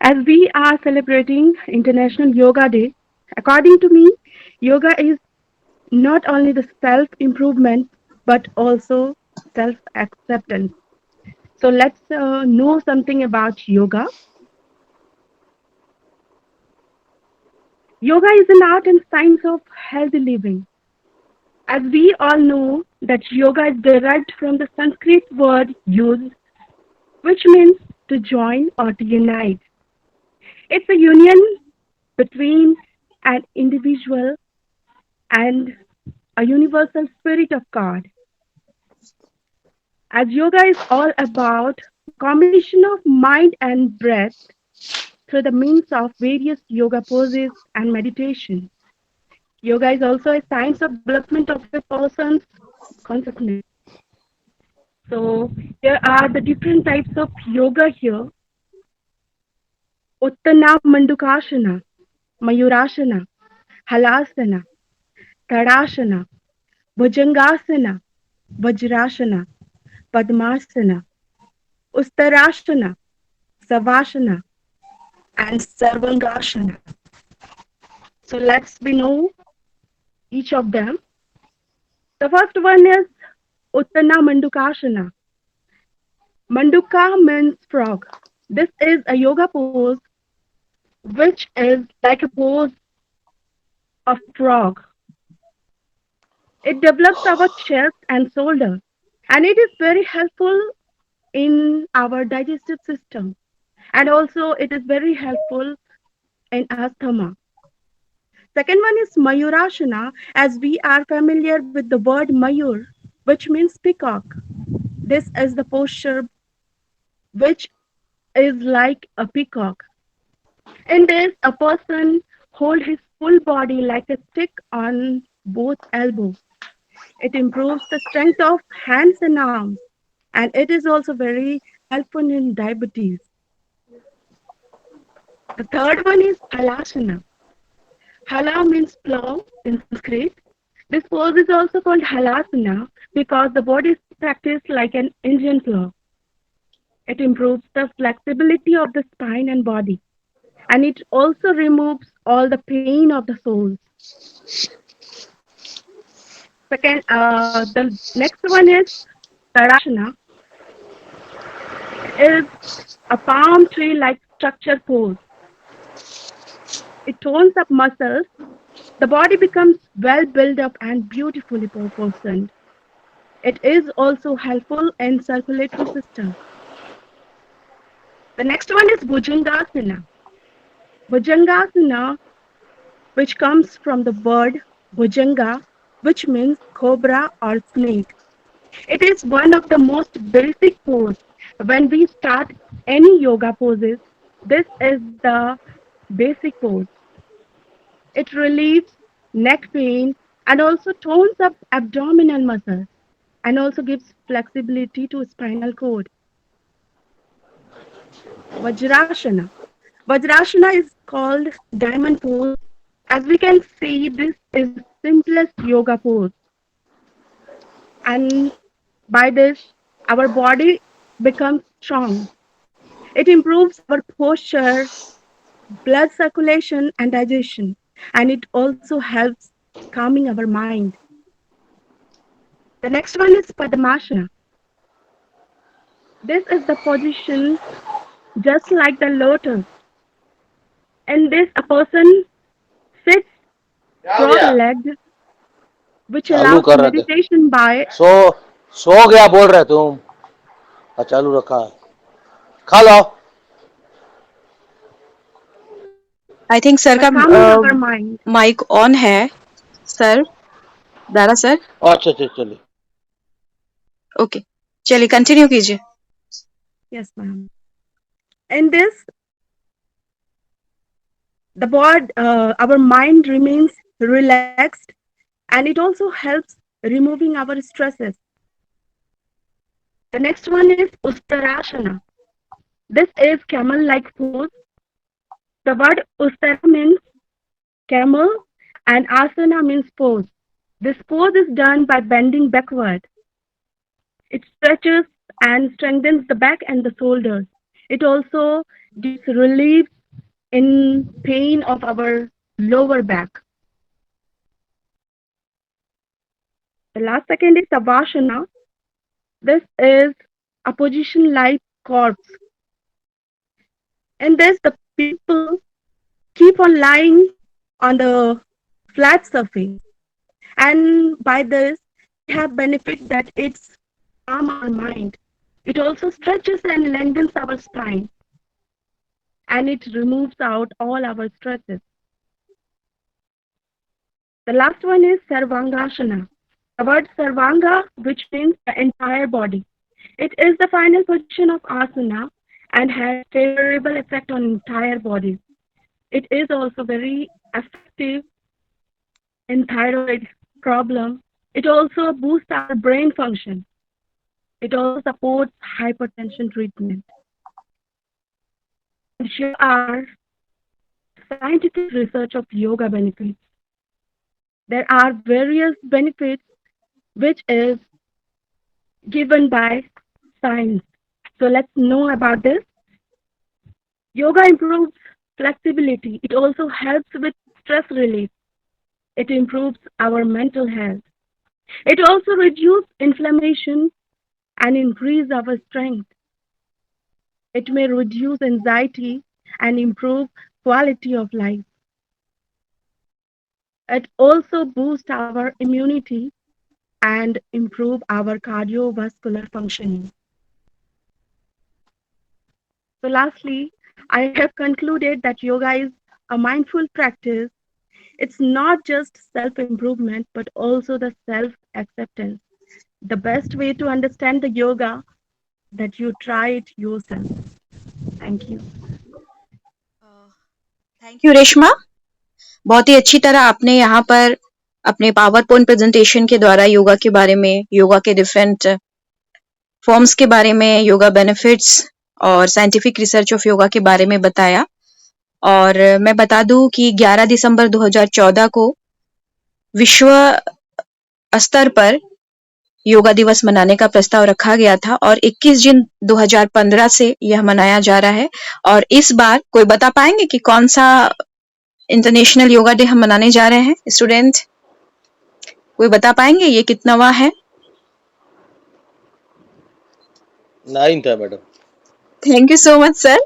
As we are celebrating International Yoga Day, according to me, yoga is not only the self improvement but also self acceptance. So let's know something about yoga. Yoga is an art and science of healthy living. As we all know that yoga is derived from the Sanskrit word yud, which means to join or to unite. It's a union between an individual and a universal spirit of God. As yoga is all about combination of mind and breath through the means of various yoga poses and meditation. Yoga is also a science of development of a person's consciousness. So there are the different types of yoga here. Uttana Mandukasana, Mayurasana, Halasana, Tadasana, Bhujangasana, Vajrasana, Padmasana, Ustarasana, Savasana, and Sarvangasana. So let's be know each of them. The first one is Uttana Mandukasana. Manduka means frog. This is a yoga pose which is like a pose of frog. It develops our chest and shoulder, and it is very helpful in our digestive system, and also it is very helpful in asthma. Second one is Mayurasana, as we are familiar with the word Mayur, which means peacock. This is the posture which is like a peacock. In this, a person hold his full body like a stick on both elbows. It improves the strength of hands and arms, and it is also very helpful in diabetes. The third one is Halasana. Hala means plow in Sanskrit. This pose is also called Halasana because the body is practiced like an Indian plow. It improves the flexibility of the spine and body, and it also removes all the pain of the soul. Second, the next one is Tadasana. It is a palm tree like structure pose. It tones up muscles. The body becomes well built up and beautifully proportioned. It is also helpful in circulatory system. The next one is Bhujangasana. Bhujangasana, which comes from the word Bhujanga, which means cobra or snake. It is one of the most basic poses. When we start any yoga poses, this is the basic pose. It relieves neck pain and also tones up abdominal muscles and also gives flexibility to spinal cord. Vajrasana. Vajrasana is called diamond pose. As we can see, this is the simplest yoga pose. And by this, our body becomes strong. It improves our posture, blood circulation, and digestion. And it also helps calming our mind. The next one is Padmasana. This is the position just like the lotus. In this, a person sits cross-legged, which चालू allows कर रहे थे meditation by सो सो गया बोल रहे तुम और चालू रखा है खा लो आई थिंक सर का calming our mind. Mike on है सर, दारा सर। अच्छा अच्छा चलिए ओके, चलिए कंटिन्यू कीजिए। Yes, ma'am. In this, the body, our mind remains relaxed, and it also helps removing our stresses. The next one is Ustarasana. This is camel-like pose. The word Ustara means camel and asana means pose. This pose is done by bending backward. It stretches and strengthens the back and the shoulders. It also gives relief in pain of our lower back. The last second is Savasana. This is a position like corpse. In this, the people keep on lying on the flat surface. And by this, we have benefit that it's calm our mind. It also stretches and lengthens our spine, and it removes out all our stresses. The last one is Sarvangasana. The word Sarvanga, which means the entire body. It is the final position of asana and has favorable effect on entire body. It is also very effective in thyroid problem. It also boosts our brain function. It also supports hypertension treatment. Here are scientific research of yoga benefits. There are various benefits which is given by science. So let's know about this. Yoga improves flexibility. It also helps with stress relief. It improves our mental health. It also reduces inflammation and increase our strength. It may reduce anxiety and improve quality of life. It also boosts our immunity and improve our cardiovascular functioning. So lastly, I have concluded that yoga is a mindful practice. It's not just self-improvement, but also the self-acceptance. The best way to understand the yoga that you try it yourself. Thank you. Thank you Reshma. बहुत ही अच्छी तरह आपने यहाँ पर अपने power point presentation के द्वारा योगा के बारे में, योगा के डिफरेंट फॉर्म्स के बारे में, योगा बेनिफिट्स और साइंटिफिक रिसर्च ऑफ योगा के बारे में बताया। और मैं बता दूं कि 11 दिसंबर 2014 को विश्व स्तर पर योगा दिवस मनाने का प्रस्ताव रखा गया था और 21 जून 2015 से यह मनाया जा रहा है। और इस बार कोई बता पाएंगे कि कौन सा इंटरनेशनल योगा डे हम मनाने जा रहे हैं? स्टूडेंट कोई बता पाएंगे ये कितनावा है? 9th है madam. Thank you so much sir.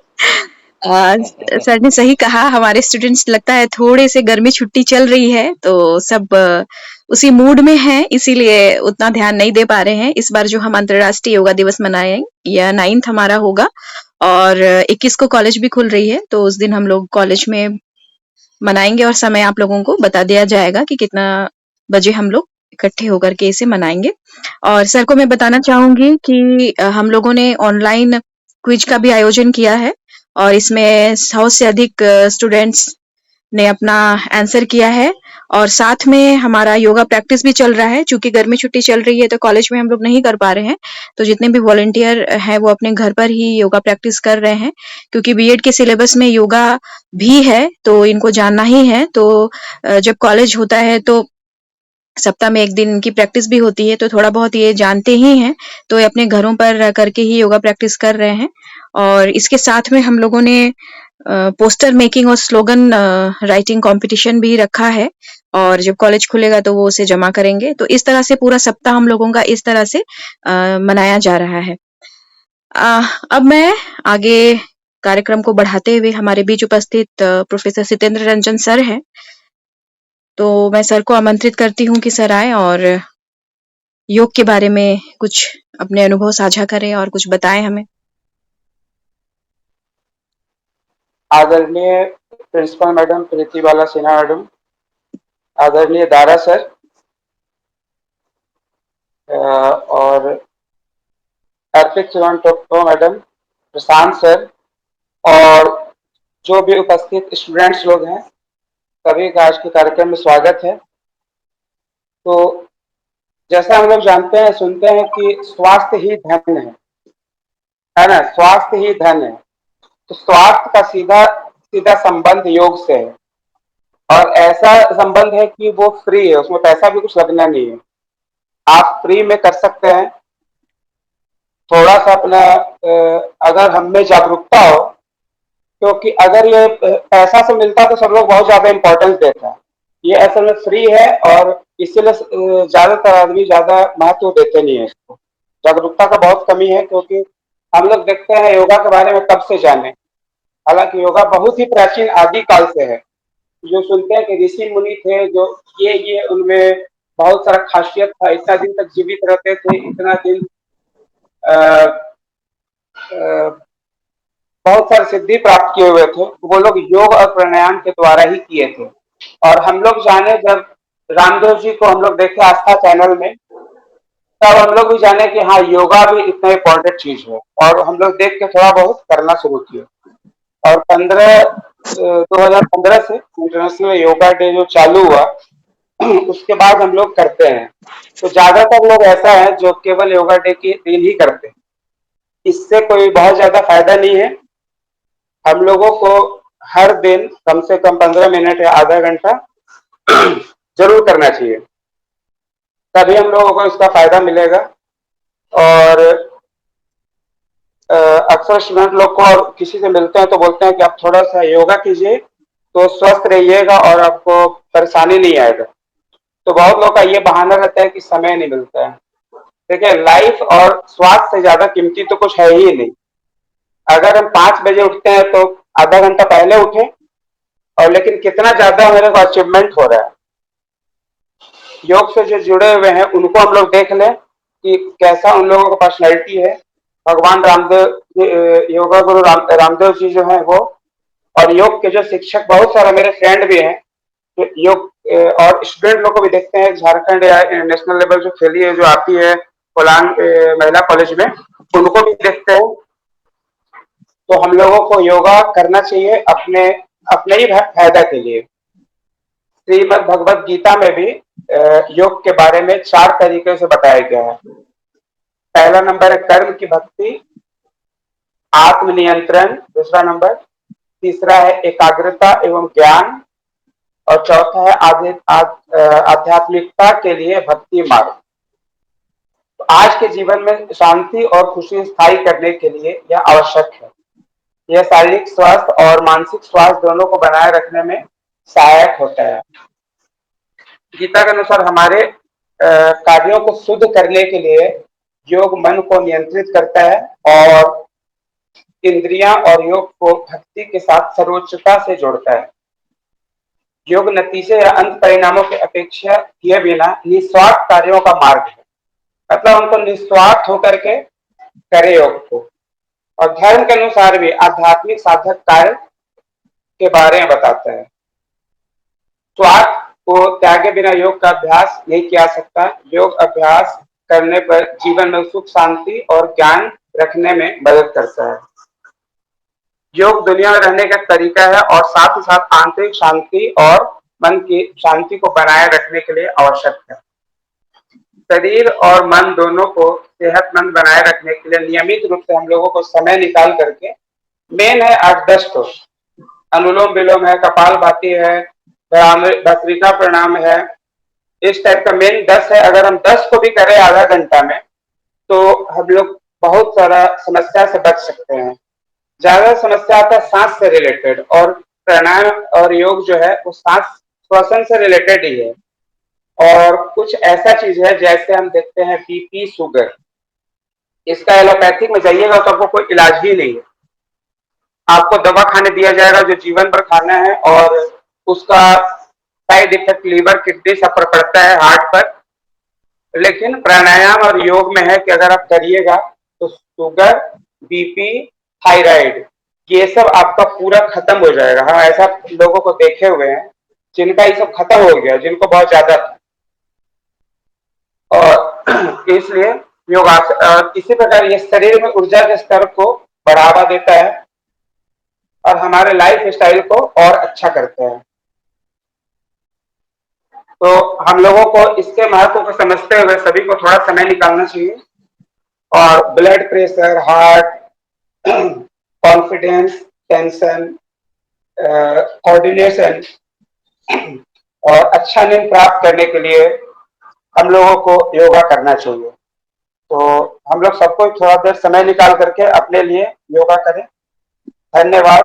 Sir ने सही कहा, हमारे स्टूडेंट्स लगता है थोड़े से गर्मी छुट्टी चल रही है तो सब उसी मूड में हैं, इसीलिए उतना ध्यान नहीं दे पा रहे हैं। इस बार जो हम अंतर्राष्ट्रीय योगा दिवस मनाएं, यह 9th हमारा होगा और 21 को कॉलेज भी खुल रही है, तो उस दिन हम लोग कॉलेज में मनाएंगे और समय आप लोगों को बता दिया जाएगा कि कितना बजे हम लोग इकट्ठे होकर के इसे मनाएंगे। और सर को मैं बताना चाहूंगी कि हम लोगों ने ऑनलाइन क्विज का भी आयोजन किया है और इसमें 100 से अधिक स्टूडेंट्स ने अपना आंसर किया है और साथ में हमारा योगा प्रैक्टिस भी चल रहा है। चूंकि गर्मी छुट्टी चल रही है तो कॉलेज में हम लोग नहीं कर पा रहे हैं, तो जितने भी वॉलंटियर हैं वो अपने घर पर ही योगा प्रैक्टिस कर रहे हैं, क्योंकि बीएड के सिलेबस में योगा भी है तो इनको जानना ही है। तो जब कॉलेज होता है तो सप्ताह में एक दिन इनकी प्रैक्टिस भी होती है, तो थोड़ा बहुत ये जानते ही हैं, तो ये अपने घरों पर रह करके ही योगा प्रैक्टिस कर रहे हैं। और इसके साथ में हम लोगों ने पोस्टर मेकिंग और स्लोगन राइटिंग कंपटीशन भी रखा है और जब कॉलेज खुलेगा तो वो उसे जमा करेंगे। तो इस तरह से पूरा सप्ताह हम लोगों का इस तरह से मनाया जा रहा है। अब मैं आगे कार्यक्रम को बढ़ाते हुए हमारे बीच उपस्थित प्रोफेसर सितेंद्र रंजन सर हैं, तो मैं सर को आमंत्रित करती हूँ कि सर आए और योग के बारे में कुछ अपने अनुभव साझा करें और कुछ बताएं हमें। आदरणीय principal madam Preetibala Sinha madam, आदरणीय दारा सर और अर्पित चौहान टोप्पो मैडम, प्रशांत सर और जो भी उपस्थित स्टूडेंट्स लोग हैं, सभी का आज के कार्यक्रम में स्वागत है। तो जैसा हम लोग जानते हैं, सुनते हैं कि स्वास्थ्य ही धन है ना? स्वास्थ्य ही धन है। तो स्वास्थ्य का सीधा सीधा संबंध योग से है और ऐसा संबंध है कि वो फ्री है, उसमें पैसा भी कुछ लगना नहीं है, आप फ्री में कर सकते हैं। थोड़ा सा अपना अगर हम में जागरूकता हो क्योंकि अगर ये पैसा से मिलता तो सब लोग बहुत ज्यादा इम्पोर्टेंस देते हैं। ये असल में फ्री है और इसीलिए ज्यादातर आदमी ज्यादा महत्व देते नहीं है इसको। जागरूकता का बहुत कमी है, क्योंकि हम लोग देखते हैं योगा के बारे में कब से जाने, हालांकि योगा बहुत ही प्राचीन आदि काल से है। जो सुनते हैं कि ऋषि मुनि थे जो ये उनमें बहुत सारा खासियत था, इतना दिन तक जीवित रहते थे, इतना दिन अ, अ, बहुत सारी सिद्धि प्राप्त किए हुए थे, वो लोग योग और प्राणायाम के द्वारा ही किए थे। और हम लोग जाने जब रामदेव जी को हम लोग देखे आस्था चैनल में, तब हम लोग भी जाने कि हाँ योगा भी इतना इम्पोर्टेंट चीज है, और हम लोग देख के थोड़ा बहुत करना शुरू किए। और 2015 से इंटरनेशनल योगा डे जो चालू हुआ उसके बाद हम लोग करते हैं। तो ज्यादातर लोग ऐसा है जो केवल योगा डे के दिन ही करते हैं, इससे कोई बहुत ज्यादा फायदा नहीं है। हम लोगों को हर दिन कम से कम 15 मिनट या आधा घंटा जरूर करना चाहिए, तभी हम लोगों को इसका फायदा मिलेगा। और अक्सर स्टूडेंट लोग को और किसी से मिलते हैं तो बोलते हैं कि आप थोड़ा सा योगा कीजिए तो स्वस्थ रहिएगा और आपको परेशानी नहीं आएगा। तो बहुत लोग का ये बहाना रहता है कि समय नहीं मिलता है। देखिए, लाइफ और स्वास्थ्य से ज्यादा कीमती तो कुछ है ही नहीं। अगर हम 5 बजे उठते हैं तो आधा घंटा पहले उठे, और लेकिन कितना ज्यादा मेरे को अचीवमेंट हो रहा है। योग से जो जुड़े हुए हैं उनको हम लोग देख लें कि कैसा उन लोगों का पर्सनैलिटी है। भगवान रामदेव, योगा गुरु रामदेव जी जो है वो, और योग के जो शिक्षक बहुत सारे मेरे फ्रेंड भी हैं जो योग, और स्टूडेंट लोग को भी देखते हैं। झारखंड या नेशनल लेवल जो खेली है जो आती है कोलान महिला कॉलेज में, उनको भी देखते हैं। तो हम लोगों को योगा करना चाहिए अपने अपने ही फायदा के लिए। श्रीमद् भगवत गीता में भी योग के बारे में 4 तरीके से बताया गया है। पहला नंबर है कर्म की भक्ति, आत्मनियंत्रण दूसरा नंबर, तीसरा है एकाग्रता एवं ज्ञान, और चौथा है आध्यात्मिकता के लिए भक्ति मार्ग। तो आज के जीवन में शांति और खुशी स्थायी करने के लिए यह आवश्यक है। यह शारीरिक स्वास्थ्य और मानसिक स्वास्थ्य दोनों को बनाए रखने में सहायक होता है। गीता के अनुसार हमारे कार्यों को शुद्ध करने के लिए योग मन को नियंत्रित करता है, और इंद्रियां और योग को भक्ति के साथ सर्वोच्चता से जोड़ता है। योग नतीजे या अंत परिणामों की अपेक्षा किए बिना निस्वार्थ कार्यों का मार्ग है। मतलब हमको निस्वार्थ होकर के करे योग को। और धर्म के अनुसार भी आध्यात्मिक साधक कार्य के बारे में बताता है। स्वार्थ को त्यागे बिना योग का अभ्यास नहीं किया सकता। योग अभ्यास करने पर जीवन में सुख शांति और ज्ञान रखने में मदद करता है। योग दुनिया में रहने का तरीका है, और साथ ही साथ आंतरिक शांति और मन की शांति को बनाए रखने के लिए आवश्यक है। शरीर और मन दोनों को सेहतमंद बनाए रखने के लिए नियमित रूप से हम लोगों को समय निकाल करके, मेन है 8-10 तो अनुलोम विलोम है, कपालभाति है, भस्त्रिका प्रणाम है, इस टाइप का मेन 10 है। अगर हम 10 को भी करें आधा घंटा में तो हम लोग बहुत सारा समस्या से बच सकते हैं। ज्यादा समस्या आता है सांस से रिलेटेड, और प्राणायाम और योग जो है वो सांस श्वसन से रिलेटेड ही है। और कुछ ऐसा चीज है जैसे हम देखते हैं बीपी शुगर, इसका एलोपैथिक में जाइएगा तो आपको कोई इलाज ही नहीं है। आपको दवा खाने दिया जाएगा जो जीवन भर खाना है, और उसका साइड इफेक्ट लीवर किडनी सब पर पड़ता है, हार्ट पर। लेकिन प्राणायाम और योग में है कि अगर आप करिएगा तो शुगर, बीपी, थायराइड, ये सब आपका पूरा खत्म हो जाएगा। हाँ, ऐसा लोगों को देखे हुए हैं जिनका ये सब खत्म हो गया, जिनको बहुत ज्यादा था। और इसलिए योगासन इसी प्रकार ये शरीर में ऊर्जा के स्तर को बढ़ावा देता है और हमारे लाइफ स्टाइल को और अच्छा करता है। तो हम लोगों को इसके महत्व को समझते हुए सभी को थोड़ा समय निकालना चाहिए, और blood pressure, heart, confidence, tension, coordination और अच्छा नींद प्राप्त करने के लिए हम लोगों को योगा करना चाहिए। तो हम लोग सबको थोड़ा देर समय निकाल करके अपने लिए योगा करें। धन्यवाद।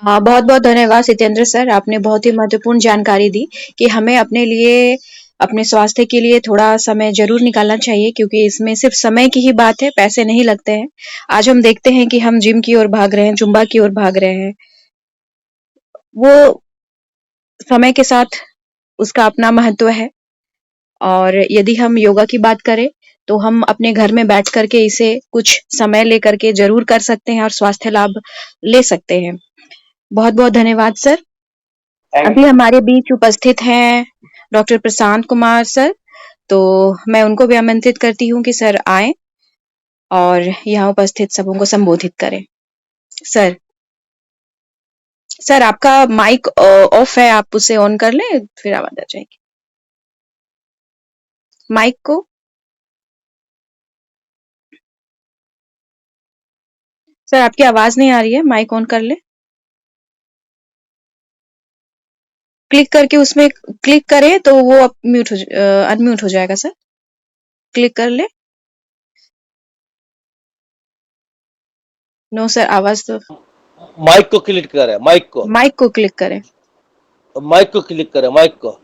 बहुत बहुत धन्यवाद सितेंद्र सर, आपने बहुत ही महत्वपूर्ण जानकारी दी कि हमें अपने लिए, अपने स्वास्थ्य के लिए थोड़ा समय जरूर निकालना चाहिए, क्योंकि इसमें सिर्फ समय की ही बात है, पैसे नहीं लगते हैं। आज हम देखते हैं कि हम जिम की ओर भाग रहे हैं, जुम्बा की ओर भाग रहे हैं, वो समय के साथ उसका अपना महत्व है। और यदि हम योगा की बात करें तो हम अपने घर में बैठ करके इसे कुछ समय लेकर के जरूर कर सकते हैं और स्वास्थ्य लाभ ले सकते हैं। बहुत बहुत धन्यवाद सर। थैंक अभी हमारे बीच उपस्थित हैं डॉक्टर प्रशांत कुमार सर, तो मैं उनको भी आमंत्रित करती हूँ कि सर आए और यहाँ उपस्थित सबों को संबोधित करें। सर सर आपका माइक ऑफ है, आप उसे ऑन कर लें, फिर आवाज आ जाएगी माइक को। सर आपकी आवाज नहीं आ रही है, माइक ऑन कर ले। क्लिक करके उसमें क्लिक करें तो वो अनम्यूट हो जाएगा सर। क्लिक कर ले। नो सर, आवाज तो। माइक को क्लिक करें, माइक को, माइक को क्लिक करें। माइक को क्लिक करें, माइक को।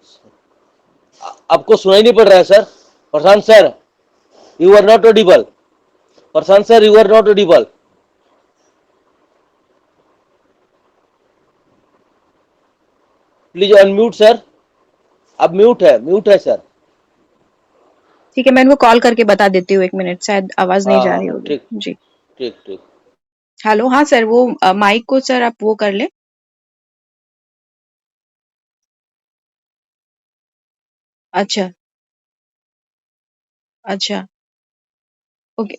आपको सुनाई नहीं पड़ रहा है sir? Prashant sir, you are not audible. Prashant sir, you are not audible. Please unmute sir. अब म्यूट है सर। ठीक है, मैं इनको कॉल करके बता देती हूँ, 1 मिनट, शायद आवाज नहीं हाँ जा रही हाँ, होगी ठीक जी। ठीक ठीक। हेलो, हाँ सर, वो माइक को सर आप वो कर ले। अच्छा अच्छा, ओके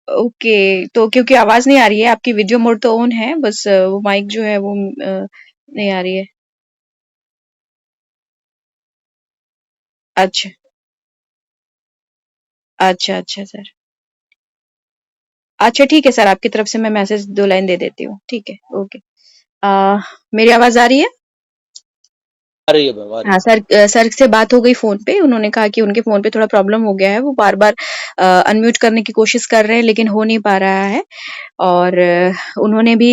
ओके। तो क्योंकि आवाज नहीं आ रही है, आपकी वीडियो मोड तो ऑन है, बस वो माइक जो है वो नहीं आ रही है। अच्छा अच्छा अच्छा सर। अच्छा ठीक है सर, आपकी तरफ से मैं मैसेज 2 लाइन दे देती हूँ, ठीक है, ओके। मेरी आवाज आ रही है? आ रही है मैम, आ रही हाँ है। सर, सर से बात हो गई फोन पे, उन्होंने कहा कि उनके फोन पे थोड़ा प्रॉब्लम हो गया है, वो बार बार अनम्यूट करने की कोशिश कर रहे हैं लेकिन हो नहीं पा रहा है। और उन्होंने भी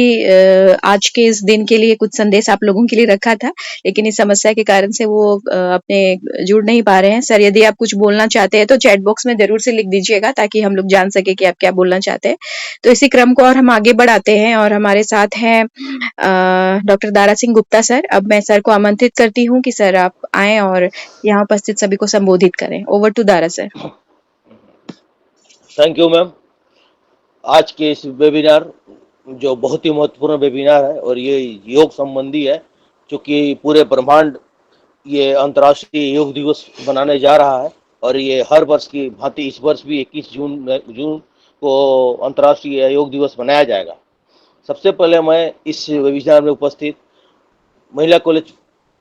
आज के इस दिन के लिए कुछ संदेश आप लोगों के लिए रखा था, लेकिन इस समस्या के कारण से वो अपने जुड़ नहीं पा रहे हैं। सर यदि आप कुछ बोलना चाहते हैं तो चैट बॉक्स में जरूर से लिख दीजिएगा, ताकि हम लोग जान सके कि आप क्या बोलना चाहते हैं। तो इसी क्रम को और हम आगे बढ़ाते हैं, और हमारे साथ हैं डॉक्टर दारा सिंह गुप्ता सर। अब मैं सर को आमंत्रित करती हूँ कि सर आप आए और यहाँ उपस्थित सभी को संबोधित करें। Over to Dara sir. Thank you ma'am. आज के इस वेबिनार, जो बहुत ही महत्वपूर्ण वेबिनार है और ये योग संबंधी है, क्योंकि पूरे ब्रह्मांड ये अंतर्राष्ट्रीय योग दिवस मनाने जा रहा है। और ये हर वर्ष की भांति इस वर्ष भी 21 जून को अंतर्राष्ट्रीय योग दिवस मनाया जाएगा। सबसे पहले मैं इस वेबिनार में उपस्थित महिला कॉलेज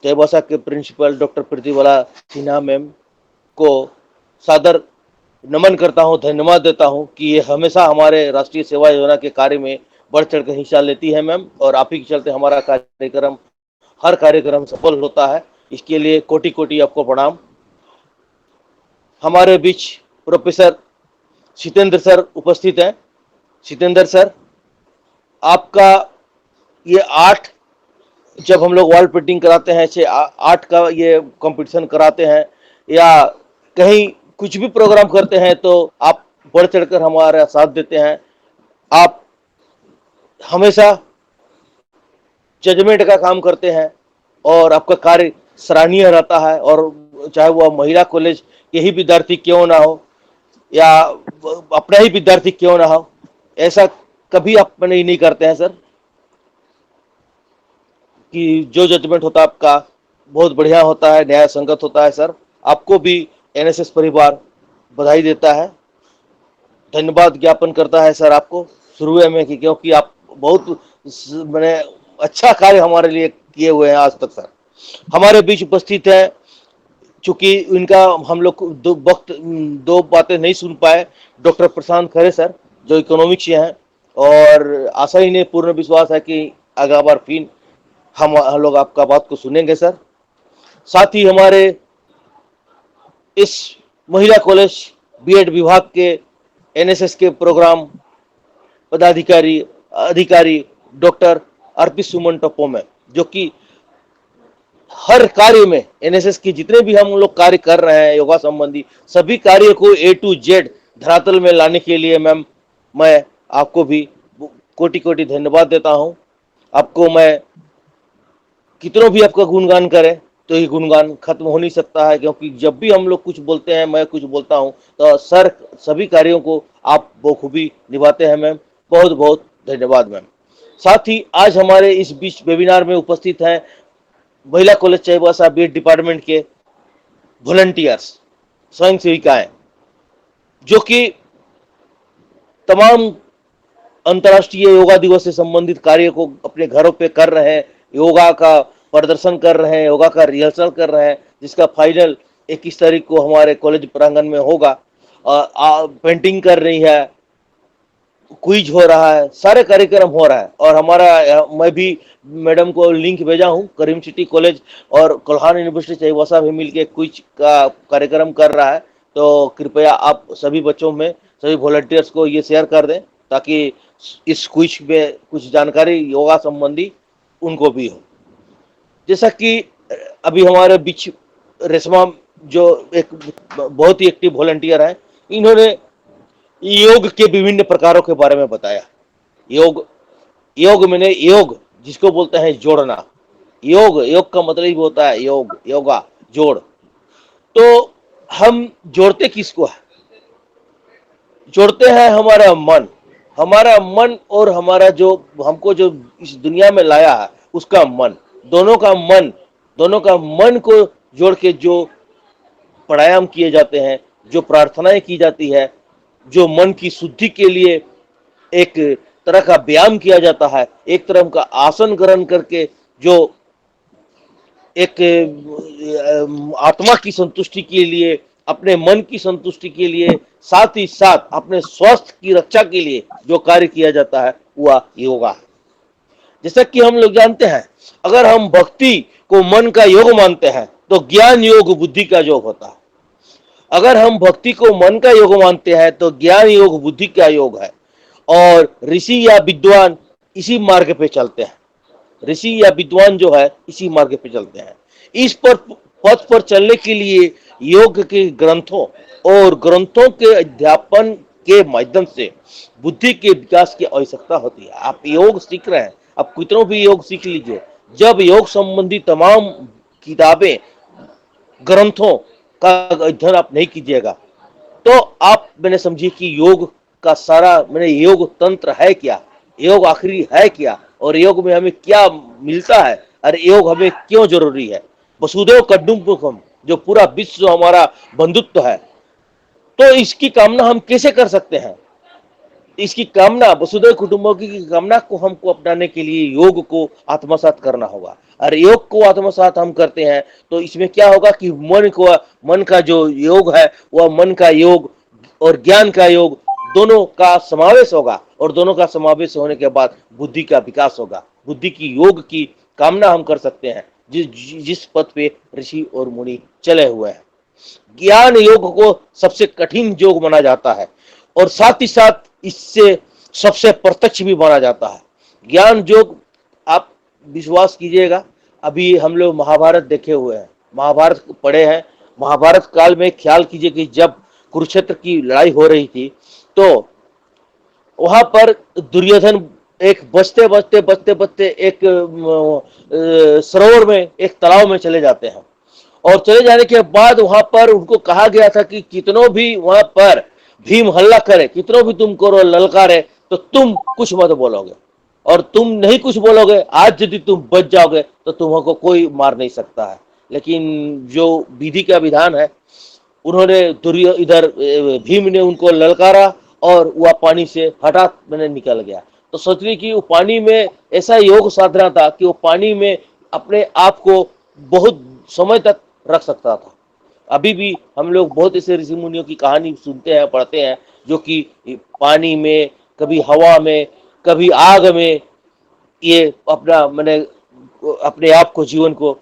चाईबासा के प्रिंसिपल डॉक्टर प्रतिभा सिन्हा मैम को सादर नमन करता हूँ, धन्यवाद देता हूँ कि ये हमेशा हमारे राष्ट्रीय सेवा योजना के कार्य में बढ़ चढ़ कर हिस्सा लेती है मैम, और आप ही के चलते हमारा कार्यक्रम, हर कार्यक्रम सफल होता है। इसके लिए कोटि कोटि आपको प्रणाम। हमारे बीच प्रोफेसर सितेंद्र सर उपस्थित हैं। सितेंद्र सर, आपका ये 8, जब हम लोग वॉल पेंटिंग कराते हैं, ऐसे 8 का ये कंपटीशन कराते हैं या कहीं कुछ भी प्रोग्राम करते हैं, तो आप बढ़ चढ़कर हमारा साथ देते हैं। आप हमेशा जजमेंट का काम करते हैं और आपका कार्य सराहनीय रहता है। और चाहे वो महिला कॉलेज के ही विद्यार्थी क्यों ना हो या अपना ही विद्यार्थी क्यों ना हो, ऐसा कभी आप नहीं करते हैं सर, कि जो जजमेंट होता है आपका बहुत बढ़िया होता है, न्याय संगत होता है सर। आपको भी एनएसएस परिवार बधाई देता है, धन्यवाद ज्ञापन करता है सर आपको शुरू में, कि क्योंकि आप बहुत मैंने अच्छा कार्य हमारे लिए किए हुए हैं आज तक सर। हमारे बीच उपस्थित है, चूंकि इनका हम लोग दो बातें नहीं सुन पाए, डॉक्टर प्रशांत खरे सर जो इकोनॉमिक्स से हैं, और आशा ही नहीं पूर्ण विश्वास है कि अगला बार फिर हम लोग आपका बात को सुनेंगे सर। साथ ही हमारे इस महिला कॉलेज बीएड विभाग के एनएसएस के प्रोग्राम पदाधिकारी अधिकारी डॉक्टर अर्पित सुमन टप्पो मैम, जो कि हर कार्य में एनएसएस के जितने भी हम लोग कार्य कर रहे हैं योगा संबंधी सभी कार्य को A to Z धरातल में लाने के लिए मैम मैं आपको भी कोटि कोटि धन्यवाद देता हूं। आपको मैं कितनों भी आपका गुणगान करें तो ये गुणगान खत्म हो नहीं सकता है, क्योंकि जब भी हम लोग कुछ बोलते हैं, मैं कुछ बोलता हूं, तो सर सभी कार्यों को आप बखूबी निभाते हैं मैम। बहुत बहुत धन्यवाद मैम। साथ ही आज हमारे इस बीच वेबिनार में उपस्थित हैं महिला कॉलेज चाईबासा बीएड डिपार्टमेंट के वॉलंटियर्स, स्वयं सेविकाएं, जो कि तमाम अंतर्राष्ट्रीय योगा दिवस से संबंधित कार्य को अपने घरों पे कर रहे हैं, योगा का प्रदर्शन कर रहे हैं, योगा का रिहर्सल कर रहे हैं, जिसका फाइनल 21 तारीख को हमारे कॉलेज प्रांगण में होगा। पेंटिंग कर रही है, क्विज हो रहा है, सारे कार्यक्रम हो रहा है। और हमारा मैं भी मैडम को लिंक भेजा हूं, करीम सिटी कॉलेज और कोल्हान यूनिवर्सिटी चाईबासा भी मिलकर क्विज का कार्यक्रम कर रहा है। तो कृपया आप सभी बच्चों में, सभी वॉलंटियर्स को ये शेयर कर दें ताकि इस क्विज में कुछ जानकारी योगा संबंधी उनको भी हो। जैसा कि अभी हमारे बीच रेशमा जो एक बहुत ही एक्टिव वॉलंटियर है, इन्होंने योग के विभिन्न प्रकारों के बारे में बताया। योग मैंने योग जिसको बोलते हैं जोड़ना, योग का मतलब ही होता है योगा जोड़। तो हम जोड़ते किसको है? जोड़ते हैं हमारा मन और हमारा जो हमको जो इस दुनिया में लाया है उसका मन, दोनों का मन को जोड़ के जो प्राणायाम किए जाते हैं, जो प्रार्थनाएं की जाती है, जो मन की शुद्धि के लिए एक तरह का व्यायाम किया जाता है, एक तरह का आसन ग्रहण करके जो एक आत्मा की संतुष्टि के लिए, अपने मन की संतुष्टि के लिए, साथ ही साथ अपने स्वास्थ्य की रक्षा के लिए जो कार्य किया जाता है वह योगा है। जैसा कि हम लोग जानते हैं, अगर हम भक्ति को मन का योग मानते हैं तो ज्ञान योग बुद्धि का योग होता है। अगर हम भक्ति को मन का योग मानते हैं तो ज्ञान योग बुद्धि का योग है। और ऋषि या विद्वान इसी मार्ग पे चलते हैं, ऋषि या विद्वान जो है इसी मार्ग पे चलते हैं। इस पथ पर चलने के लिए योग के ग्रंथों और ग्रंथों के अध्यापन के माध्यम से बुद्धि के विकास की आवश्यकता होती है। आप योग सीख रहे हैं, आप कितनों भी योग सीख लीजिए, जब योग संबंधी तमाम किताबें ग्रंथों का अध्ययन आप नहीं कीजिएगा तो आप मैंने समझिए कि योग का सारा मैंने योग तंत्र है क्या, योग आखिरी है क्या, और योग में हमें क्या मिलता है, और योग हमें क्यों जरूरी है। वसुधैव कुटुंबकम, जो पूरा विश्व हमारा बंधुत्व है, तो इसकी कामना हम कैसे कर सकते हैं? इसकी कामना, वसुधैव कुटुंबकम की कामना को हमको अपनाने के लिए योग को आत्मसात करना होगा। और योग को आत्मसात हम करते हैं तो इसमें क्या होगा कि मन का जो योग है वह मन का योग और ज्ञान का योग दोनों का समावेश होगा, और दोनों का समावेश होने के बाद बुद्धि का विकास होगा। बुद्धि की योग की कामना हम कर सकते हैं जिस पथ पे ऋषि और मुनि चले हुए हैं। ज्ञान योग को सबसे कठिन योग माना जाता है और साथ ही साथ इससे सबसे प्रत्यक्ष भी माना जाता है। ज्ञान योग, आप विश्वास कीजिएगा, अभी हम लोग महाभारत देखे हुए हैं, महाभारत पढ़े हैं। महाभारत काल में ख्याल कीजिए कि जब कुरुक्षेत्र की लड़ाई हो रही थी तो वहां पर दुर्योधन एक बचते एक सरोवर में, एक तालाब में चले जाते हैं, और चले जाने के बाद वहां पर उनको कहा गया था कि कितनों भी वहां पर भीम हल्ला करे, कितनों भी तुम करो ललकारे, तो तुम कुछ मत बोलोगे, और तुम नहीं कुछ बोलोगे, आज यदि तुम बच जाओगे तो तुमको कोई मार नहीं सकता है। लेकिन जो विधि का विधान है, उन्होंने इधर भीम ने उनको ललकारा और वह पानी से हठात मैंने निकल गया। तो सोचिए कि वो पानी में ऐसा योग साधना था कि वो पानी में अपने आप को बहुत समय तक रख सकता था। अभी भी हम लोग बहुत ऐसे ऋषि मुनियों की कहानी सुनते हैं, पढ़ते हैं, जो कि पानी में, कभी हवा में, कभी आग में ये अपना मैंने अपने आप को, जीवन को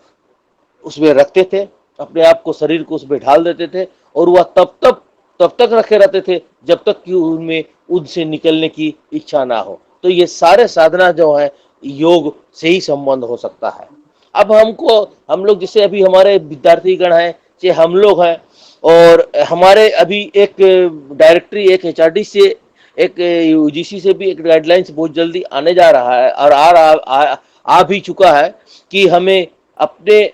उसमें रखते थे, अपने आप को, शरीर को उसमें ढाल देते थे, और वह तब तक रखे रहते थे जब तक कि उनमें उनसे निकलने की इच्छा ना हो। तो ये सारे साधना जो है योग से ही संबंध हो सकता है। अब हम लोग जैसे अभी हमारे विद्यार्थीगण हैं, चाहे हम लोग हैं, और हमारे अभी एक डायरेक्टरी, एक एचआरडी से, एक यूजीसी से भी एक गाइडलाइंस बहुत जल्दी आने जा रहा है और आ भी चुका है कि हमें अपने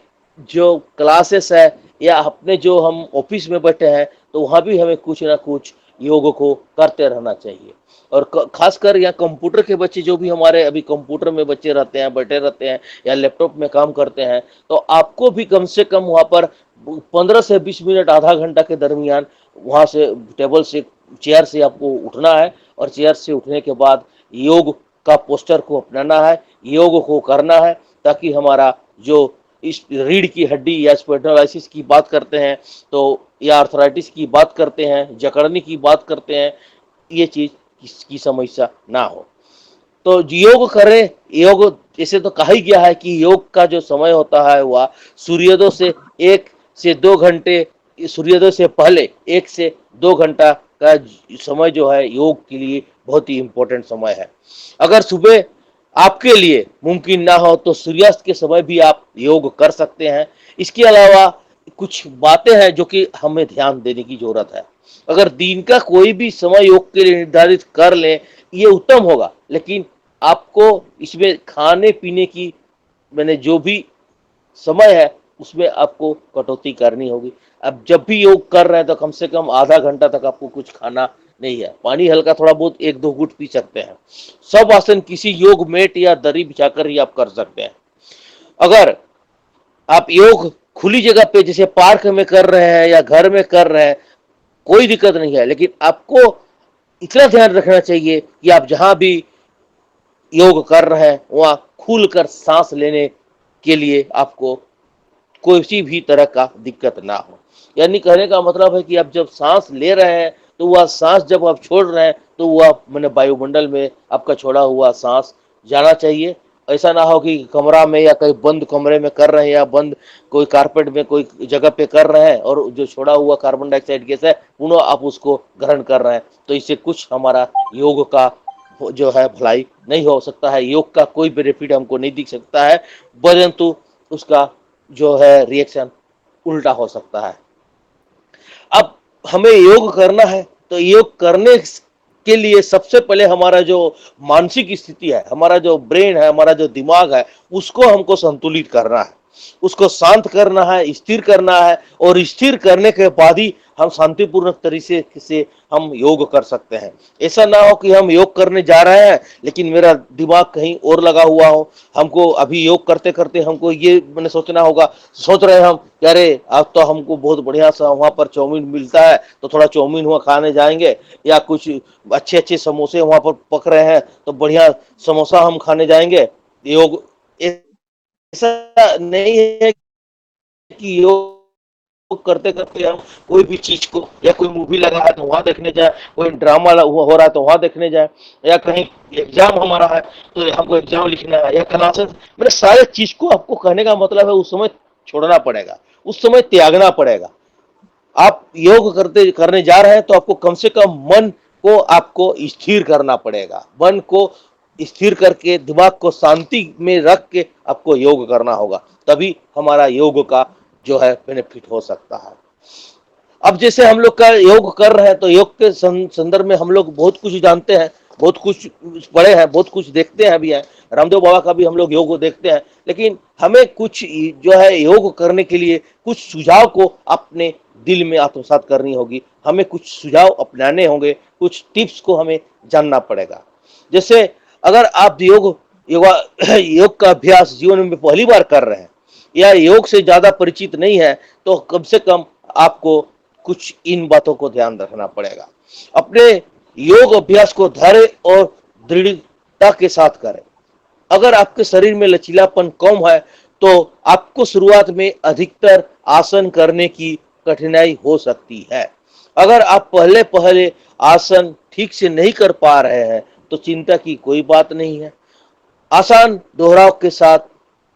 जो क्लासेस है या अपने जो हम ऑफिस में बैठे हैं तो वहाँ भी हमें कुछ ना कुछ योग को करते रहना चाहिए। और खासकर यहाँ कंप्यूटर के बच्चे, जो भी हमारे अभी कंप्यूटर में बच्चे रहते हैं, बैठे रहते हैं या लैपटॉप में काम करते हैं, तो आपको भी कम से कम वहाँ पर 15 से 20 मिनट, आधा घंटा के दरमियान वहाँ से टेबल से, चेयर से आपको उठना है और चेयर से उठने के बाद योग का पोस्टर को अपनाना है, योग को करना है, ताकि हमारा जो इस रीढ़ की हड्डी या स्पॉन्डिलोलाइसिस की बात करते हैं तो, या आर्थराइटिस की बात करते हैं, जकड़ने की बात करते हैं, ये चीज की समस्या ना हो। तो योग करें। योग जैसे तो कहा ही गया है कि योग का जो समय होता है वह सूर्योदय से 1 से 2 घंटे, सूर्योदय से पहले 1 से 2 घंटा का समय जो है योग के लिए बहुत ही इम्पोर्टेंट समय है। अगर सुबह आपके लिए मुमकिन ना हो तो सूर्यास्त के समय भी आप योग कर सकते हैं। इसके अलावा कुछ बातें हैं जो कि हमें ध्यान देने की जरूरत है। अगर दिन का कोई भी समय योग के लिए निर्धारित कर लें, ये उत्तम होगा, लेकिन आपको इसमें खाने पीने की, मैंने जो भी समय है उसमें आपको कटौती करनी होगी। अब जब भी योग कर रहे हैं तो कम से कम आधा घंटा तक आपको कुछ खाना नहीं है, पानी हल्का थोड़ा बहुत 1-2 घूंट पी सकते हैं। सब आसन किसी योग मेट या दरी बिछाकर ही आप कर सकते हैं। अगर आप योग खुली जगह पे जैसे पार्क में कर रहे हैं या घर में कर रहे हैं, कोई दिक्कत नहीं है, लेकिन आपको इतना ध्यान रखना चाहिए कि आप जहां भी योग कर रहे हैं वहां खुलकर सांस लेने के लिए आपको कोई भी तरह का दिक्कत ना हो। यानी कहने का मतलब है कि आप जब सांस ले रहे हैं तो वह सांस जब आप छोड़ रहे हैं तो वह मैंने वायुमंडल में आपका छोड़ा हुआ सांस जाना चाहिए। ऐसा ना हो कि कमरा में या कहीं बंद कमरे में कर रहे हैं या बंद कोई कारपेट में कोई जगह पे कर रहे हैं और जो छोड़ा हुआ कार्बन डाइऑक्साइड गैस है पुनः आप उसको ग्रहण कर रहे हैं, तो इससे कुछ हमारा योग का जो है भलाई नहीं हो सकता है। योग का कोई बेनिफिट हमको नहीं दिख सकता है, परंतु उसका जो है रिएक्शन उल्टा हो सकता है। अब हमें योग करना है तो योग करने के लिए सबसे पहले हमारा जो मानसिक स्थिति है, हमारा जो ब्रेन है, हमारा जो दिमाग है, उसको हमको संतुलित करना है, उसको शांत करना है, स्थिर करना है, और स्थिर करने के बाद ही हम शांतिपूर्ण तरीके से हम योग कर सकते हैं। ऐसा ना हो कि हम योग करने जा रहे हैं लेकिन मेरा दिमाग कहीं और लगा हुआ हो। हमको अभी योग करते करते हमको ये मैंने सोचना होगा, सोच रहे हम कि अरे आज तो हमको बहुत बढ़िया सा वहां पर चाउमीन मिलता है तो थोड़ा चाउमीन हुआ खाने जाएंगे, या कुछ अच्छे अच्छे समोसे वहां पर पक रहे हैं तो बढ़िया समोसा हम खाने जाएंगे। योग ऐसा नहीं है कि योग करते करते हम कोई भी चीज को, या कोई मूवी लगा है तो वहां देखने जाए, कोई ड्रामा हो रहा है तो वहां देखने जाए, या कहीं एग्जाम हमारा है तो हमको एग्जाम लिखना है, या क्लासेस, मेरे सारे चीज को आपको कहने का मतलब है उस समय छोड़ना पड़ेगा, उस समय त्यागना पड़ेगा। आप योग करने जा रहे हैं तो आपको कम से कम मन को आपको स्थिर करना पड़ेगा। मन को स्थिर करके दिमाग को शांति में रख के आपको योग करना होगा, तभी हमारा योग का जो है बेनिफिट हो सकता है। अब जैसे हम लोग का योग कर रहे हैं तो योग के संदर्भ में हम लोग बहुत कुछ जानते हैं, बहुत कुछ पढ़े हैं, बहुत कुछ देखते हैं भी हैं। रामदेव बाबा का भी हम लोग योग देखते हैं, लेकिन हमें कुछ जो है योग करने के लिए कुछ सुझाव को अपने दिल में आत्मसात करनी होगी, हमें कुछ सुझाव अपनाने होंगे, कुछ टिप्स को हमें जानना पड़ेगा। जैसे अगर आप योग का अभ्यास जीवन में पहली बार कर रहे हैं या योग से ज्यादा परिचित नहीं है तो कम से कम आपको कुछ इन बातों को ध्यान रखना पड़ेगा। अपने योग अभ्यास को धैर्य और दृढ़ता के साथ करें। अगर आपके शरीर में लचीलापन कम है तो आपको शुरुआत में अधिकतर आसन करने की कठिनाई हो सकती है। अगर आप पहले पहले आसन ठीक से नहीं कर पा रहे हैं तो चिंता की कोई बात नहीं है। आसान दोहराव के साथ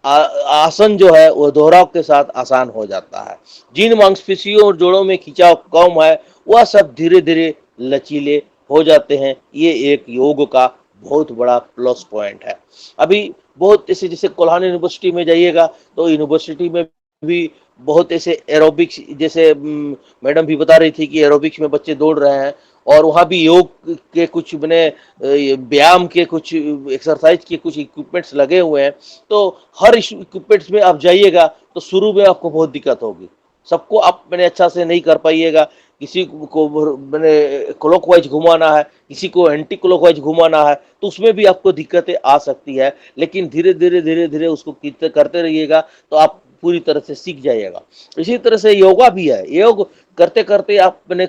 आसन जो है वो दोहराव के साथ आसान हो जाता है। जिन मांसपेशियों और जोड़ों में खिंचाव कम है वह सब धीरे धीरे लचीले हो जाते हैं। ये एक योग का बहुत बड़ा प्लस पॉइंट है। अभी बहुत ऐसे, जैसे कोल्हान यूनिवर्सिटी में जाइएगा तो यूनिवर्सिटी में भी बहुत ऐसे एरोबिक्स, जैसे मैडम भी बता रही थी कि एरोबिक्स में बच्चे दौड़ रहे हैं, और वहाँ भी योग के कुछ मैंने व्यायाम के कुछ एक्सरसाइज के कुछ इक्विपमेंट्स लगे हुए हैं। तो हर इक्विपमेंट्स में आप जाइएगा तो शुरू में आपको बहुत दिक्कत होगी, सबको आप मैंने अच्छा से नहीं कर पाइएगा। किसी को मैंने क्लॉकवाइज घुमाना है, किसी को एंटी क्लॉकवाइज घुमाना है, तो उसमें भी आपको दिक्कतें आ सकती है। लेकिन धीरे धीरे उसको करते रहिएगा तो आप पूरी तरह से सीख जाइएगा। इसी तरह से योगा भी है, योग करते करते आप मैंने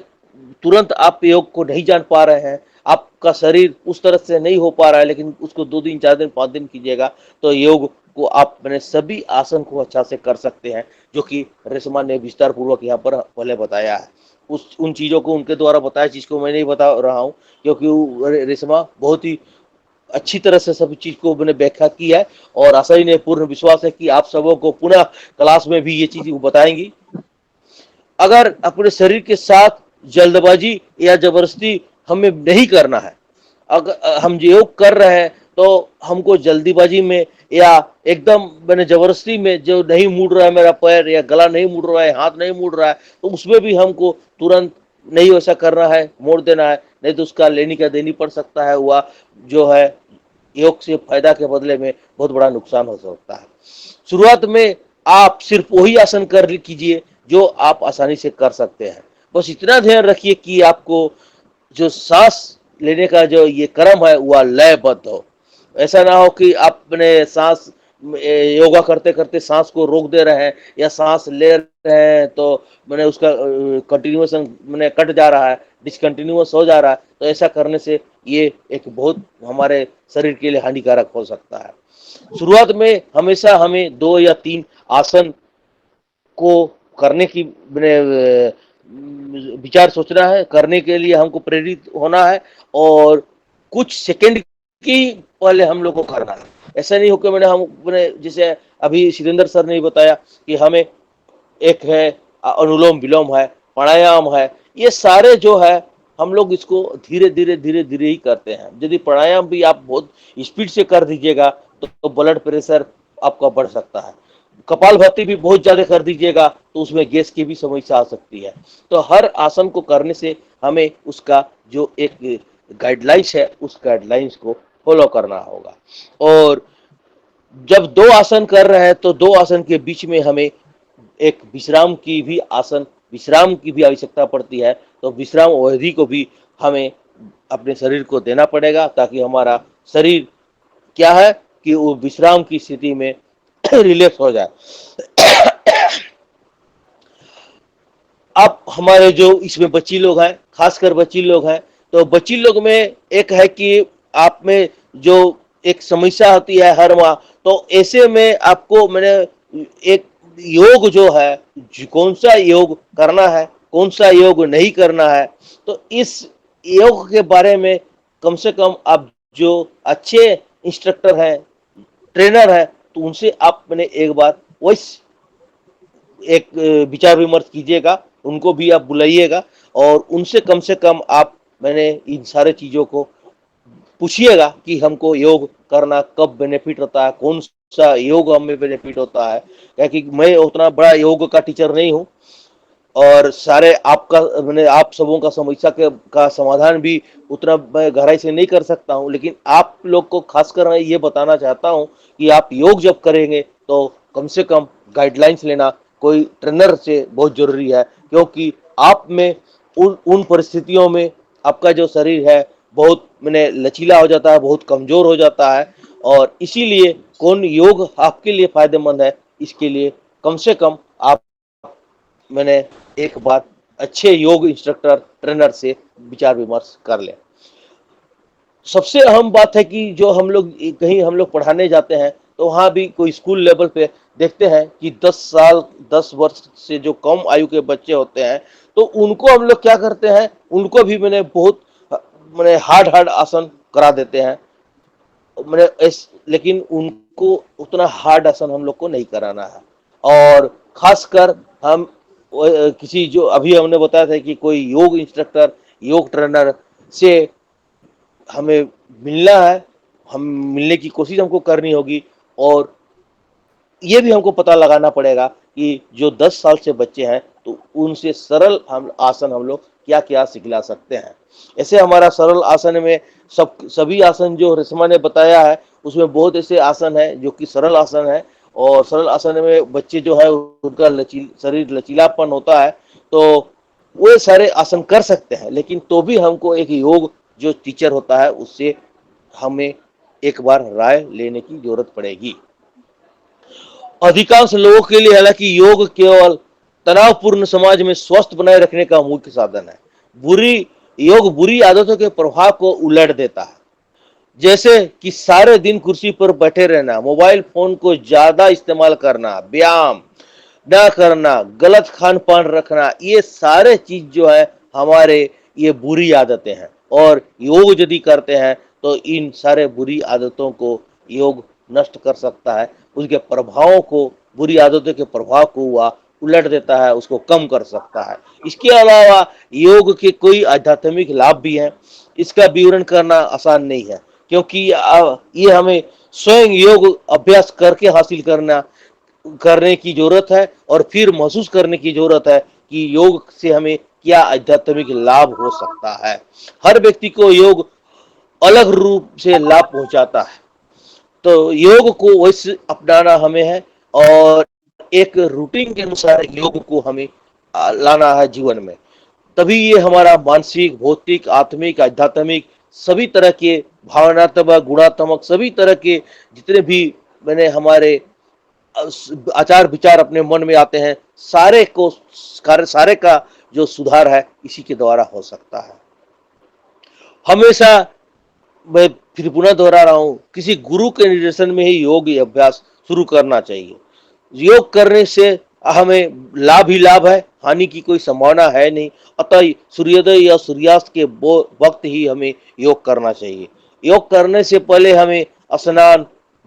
तुरंत आप योग को नहीं जान पा रहे हैं, आपका शरीर उस तरह से नहीं हो पा रहा है, लेकिन उसको 2 दिन 4 दिन 5 दिन कीजिएगा तो योग को आप मैंने सभी आसन को अच्छा से कर सकते हैं, जो कि रेशमा ने विस्तार पूर्वक यहाँ पर पहले बताया है। उन चीजों को उनके द्वारा बताया चीज को मैं नहीं बता रहा हूँ, क्योंकि रेशमा बहुत ही अच्छी तरह से सभी चीज को मैंने व्याख्या की है, और आशा ही ने पूर्ण विश्वास है कि आप सबों को पुनः क्लास में भी ये चीज बताएंगी। अगर अपने शरीर के साथ जल्दबाजी या जबरदस्ती हमें नहीं करना है, अगर हम योग कर रहे हैं तो हमको जल्दीबाजी में या एकदम मैंने जबरदस्ती में जो नहीं मुड़ रहा है मेरा पैर, या गला नहीं मुड़ रहा है, हाथ नहीं मुड़ रहा है, तो उसमें भी हमको तुरंत नहीं वैसा करना है, मोड़ देना है, नहीं तो उसका लेनी का देनी पड़ सकता है। हुआ जो है योग से फायदा के बदले में बहुत बड़ा नुकसान हो सकता है। शुरुआत में आप सिर्फ वही आसन कर कीजिए जो आप आसानी से कर सकते हैं। बस इतना ध्यान रखिए कि आपको जो सांस लेने का जो ये क्रम है वह लयबद्ध हो। ऐसा ना हो कि आप अपने सांस योगा करते करते सांस को रोक दे रहे हैं, या सांस ले रहे हैं तो मैंने उसका कंटिन्यूएशन मैंने कट जा रहा है, डिसकंटिन्यूअस हो जा रहा है, तो ऐसा करने से ये एक बहुत हमारे शरीर के लिए हानिकारक हो सकता है। शुरुआत में हमेशा हमें 2 या 3 आसन को करने की मैंने विचार सोचना है, करने के लिए हमको प्रेरित होना है, और कुछ सेकंड की पहले हम लोग को करना है। ऐसा नहीं हो कि मैंने जैसे अभी सुरेंद्र सर ने बताया कि हमें एक है अनुलोम विलोम है, प्राणायाम है, ये सारे जो है हम लोग इसको धीरे धीरे ही करते हैं। यदि प्राणायाम भी आप बहुत स्पीड से कर दीजिएगा तो ब्लड प्रेशर आपका बढ़ सकता है। कपालभाति भी बहुत ज्यादा कर दीजिएगा तो उसमें गैस की भी समस्या आ सकती है। तो हर आसन को करने से हमें उसका जो एक गाइडलाइंस है उस गाइडलाइंस को फॉलो करना होगा। और जब 2 आसन कर रहे हैं तो 2 आसन के बीच में हमें एक विश्राम की भी आवश्यकता पड़ती है। तो विश्राम अवधि को भी हमें अपने शरीर को देना पड़ेगा, ताकि हमारा शरीर क्या है कि वो विश्राम की स्थिति में रिलैक्स हो जाए। अब हमारे जो इसमें बच्ची लोग हैं, खासकर बच्ची लोग हैं, तो बच्ची लोग में एक है कि आप में जो एक समस्या होती है हर माह, तो ऐसे में आपको मैंने एक योग जो है, कौन सा योग करना है, कौन सा योग नहीं करना है, तो इस योग के बारे में कम से कम आप जो अच्छे इंस्ट्रक्टर हैं, ट्रेनर है, तो उनसे आप मैंने एक बार वही एक विचार विमर्श कीजिएगा, उनको भी आप बुलाइएगा, और उनसे कम से कम आप मैंने इन सारे चीजों को पूछिएगा कि हमको योग करना कब बेनिफिट होता है, कौन सा योग हमें बेनिफिट होता है। क्योंकि मैं उतना बड़ा योग का टीचर नहीं हूँ, और सारे आपका मैंने आप सबों का समस्या का समाधान भी उतना मैं गहराई से नहीं कर सकता हूँ, लेकिन आप लोग को खासकर मैं ये बताना चाहता हूँ कि आप योग जब करेंगे तो कम से कम गाइडलाइंस लेना कोई ट्रेनर से बहुत जरूरी है, क्योंकि आप में उन परिस्थितियों में आपका जो शरीर है बहुत मैंने लचीला हो जाता है, बहुत कमजोर हो जाता है, और इसीलिए कौन योग आपके लिए फायदेमंद है, इसके लिए कम से कम आप मैंने एक बार अच्छे योग इंस्ट्रक्टर ट्रेनर से विचार विमर्श कर ले। सबसे अहम बात है कि जो हम लोग कहीं हम लोग पढ़ाने जाते हैं तो वहाँ भी कोई स्कूल लेवल पे देखते हैं कि 10 वर्ष से जो कम आयु के बच्चे होते हैं, तो उनको हम लोग क्या करते हैं, उनको भी मैंने बहुत मैंने हार्ड आसन करा देते हैं। मैंने लेकिन उनको उतना हार्ड आसन हम लोग को नहीं कराना है। और खासकर हम किसी जो अभी हमने बताया था कि कोई योग इंस्ट्रक्टर, योग ट्रेनर से हमें मिलना है, हम मिलने की कोशिश हमको करनी होगी और ये भी हमको पता लगाना पड़ेगा कि जो 10 साल से बच्चे हैं तो उनसे सरल हम आसन हम लोग क्या-क्या सिखला सकते हैं। ऐसे हमारा सरल आसन में सभी आसन जो रेशमा ने बताया है उसमें बहुत ऐसे आसन हैं जो कि सरल आसन है और सरल आसन में बच्चे जो है उनका शरीर लचीलापन होता है तो वो सारे आसन कर सकते हैं लेकिन तो भी हमको एक योग जो टीचर होता है उससे हमें एक बार राय लेने की जरूरत पड़ेगी। अधिकांश लोगों के लिए हालांकि योग केवल तनावपूर्ण समाज में स्वस्थ बनाए रखने का मुख्य साधन है। योग बुरी आदतों के प्रभाव को उलट देता है, जैसे कि सारे दिन कुर्सी पर बैठे रहना, मोबाइल फोन को ज्यादा इस्तेमाल करना, व्यायाम न करना, गलत खान पान रखना, ये सारे चीज जो है हमारे ये बुरी आदतें हैं और योग यदि करते हैं तो इन सारे बुरी आदतों को योग नष्ट कर सकता है, उसके प्रभावों को, बुरी आदतों के प्रभाव को वह उलट देता है, उसको कम कर सकता है। इसके अलावा योग के कोई आध्यात्मिक लाभ भी हैं, इसका विवरण करना आसान नहीं है क्योंकि ये हमें स्वयं योग अभ्यास करके हासिल करने की जरूरत है और फिर महसूस करने की जरूरत है कि योग से हमें क्या आध्यात्मिक लाभ हो सकता है। हर व्यक्ति को योग अलग रूप से लाभ पहुंचाता है तो योग को वैसे अपनाना हमें है और एक रूटीन के अनुसार योग को हमें लाना है जीवन में, तभी ये हमारा मानसिक, भौतिक, आत्मिक, आध्यात्मिक सभी तरह के भावनात्मक, गुणात्मक सभी तरह के जितने भी मैंने हमारे आचार विचार अपने मन में आते हैं सारे का जो सुधार है इसी के द्वारा हो सकता है। हमेशा मैं फिर पुनः दोहरा रहा हूँ, किसी गुरु के निर्देशन में ही योग अभ्यास शुरू करना चाहिए। योग करने से हमें लाभ ही लाभ है, हानि की कोई संभावना है नहीं, अतः सूर्योदय या सूर्यास्त के वक्त ही हमें योग करना चाहिए। योग करने से पहले हमें स्नान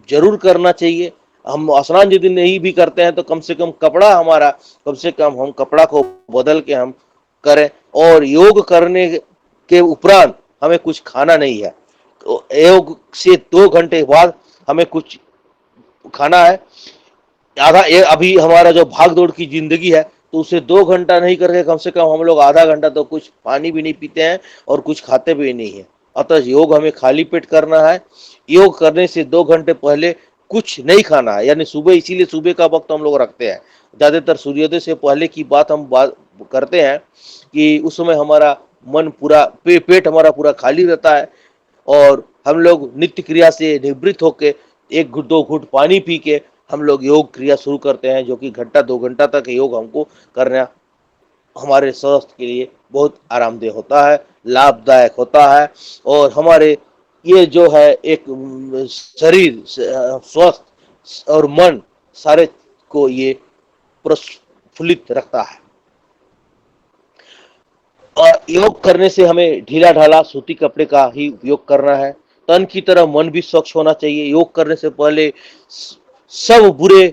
जरूर करना चाहिए। हम स्नान यदि नहीं भी करते हैं तो कम से कम हम कपड़ा को बदल के हम करें और योग करने के उपरांत हमें कुछ खाना नहीं है। तो योग से 2 घंटे बाद हमें कुछ खाना है। अभी हमारा जो भाग दौड़ की जिंदगी है तो उसे 2 घंटा नहीं करके कम से कम हम लोग आधा घंटा तो कुछ पानी भी नहीं पीते हैं और कुछ खाते भी नहीं है। अतः योग हमें खाली पेट करना है। योग करने से 2 घंटे पहले कुछ नहीं खाना है, यानी सुबह, इसीलिए सुबह का वक्त हम लोग रखते हैं। ज्यादातर सूर्योदय से पहले की बात करते हैं कि उस समय हमारा मन पूरा पेट हमारा पूरा खाली रहता है और हम लोग नित्य क्रिया से निवृत्त होके 1-2 घूंट पानी पी के हम लोग योग क्रिया शुरू करते हैं, जो कि घंटा 2 घंटा तक योग हमको करना हमारे स्वास्थ्य के लिए बहुत आरामदेह होता है, लाभदायक होता है और हमारे ये जो है एक शरीर स्वस्थ और मन सारे को ये प्रफुल्लित रखता है। और योग करने से हमें ढीला ढाला सूती कपड़े का ही उपयोग करना है। तन की तरह मन भी स्वच्छ होना चाहिए। योग करने से पहले सब बुरे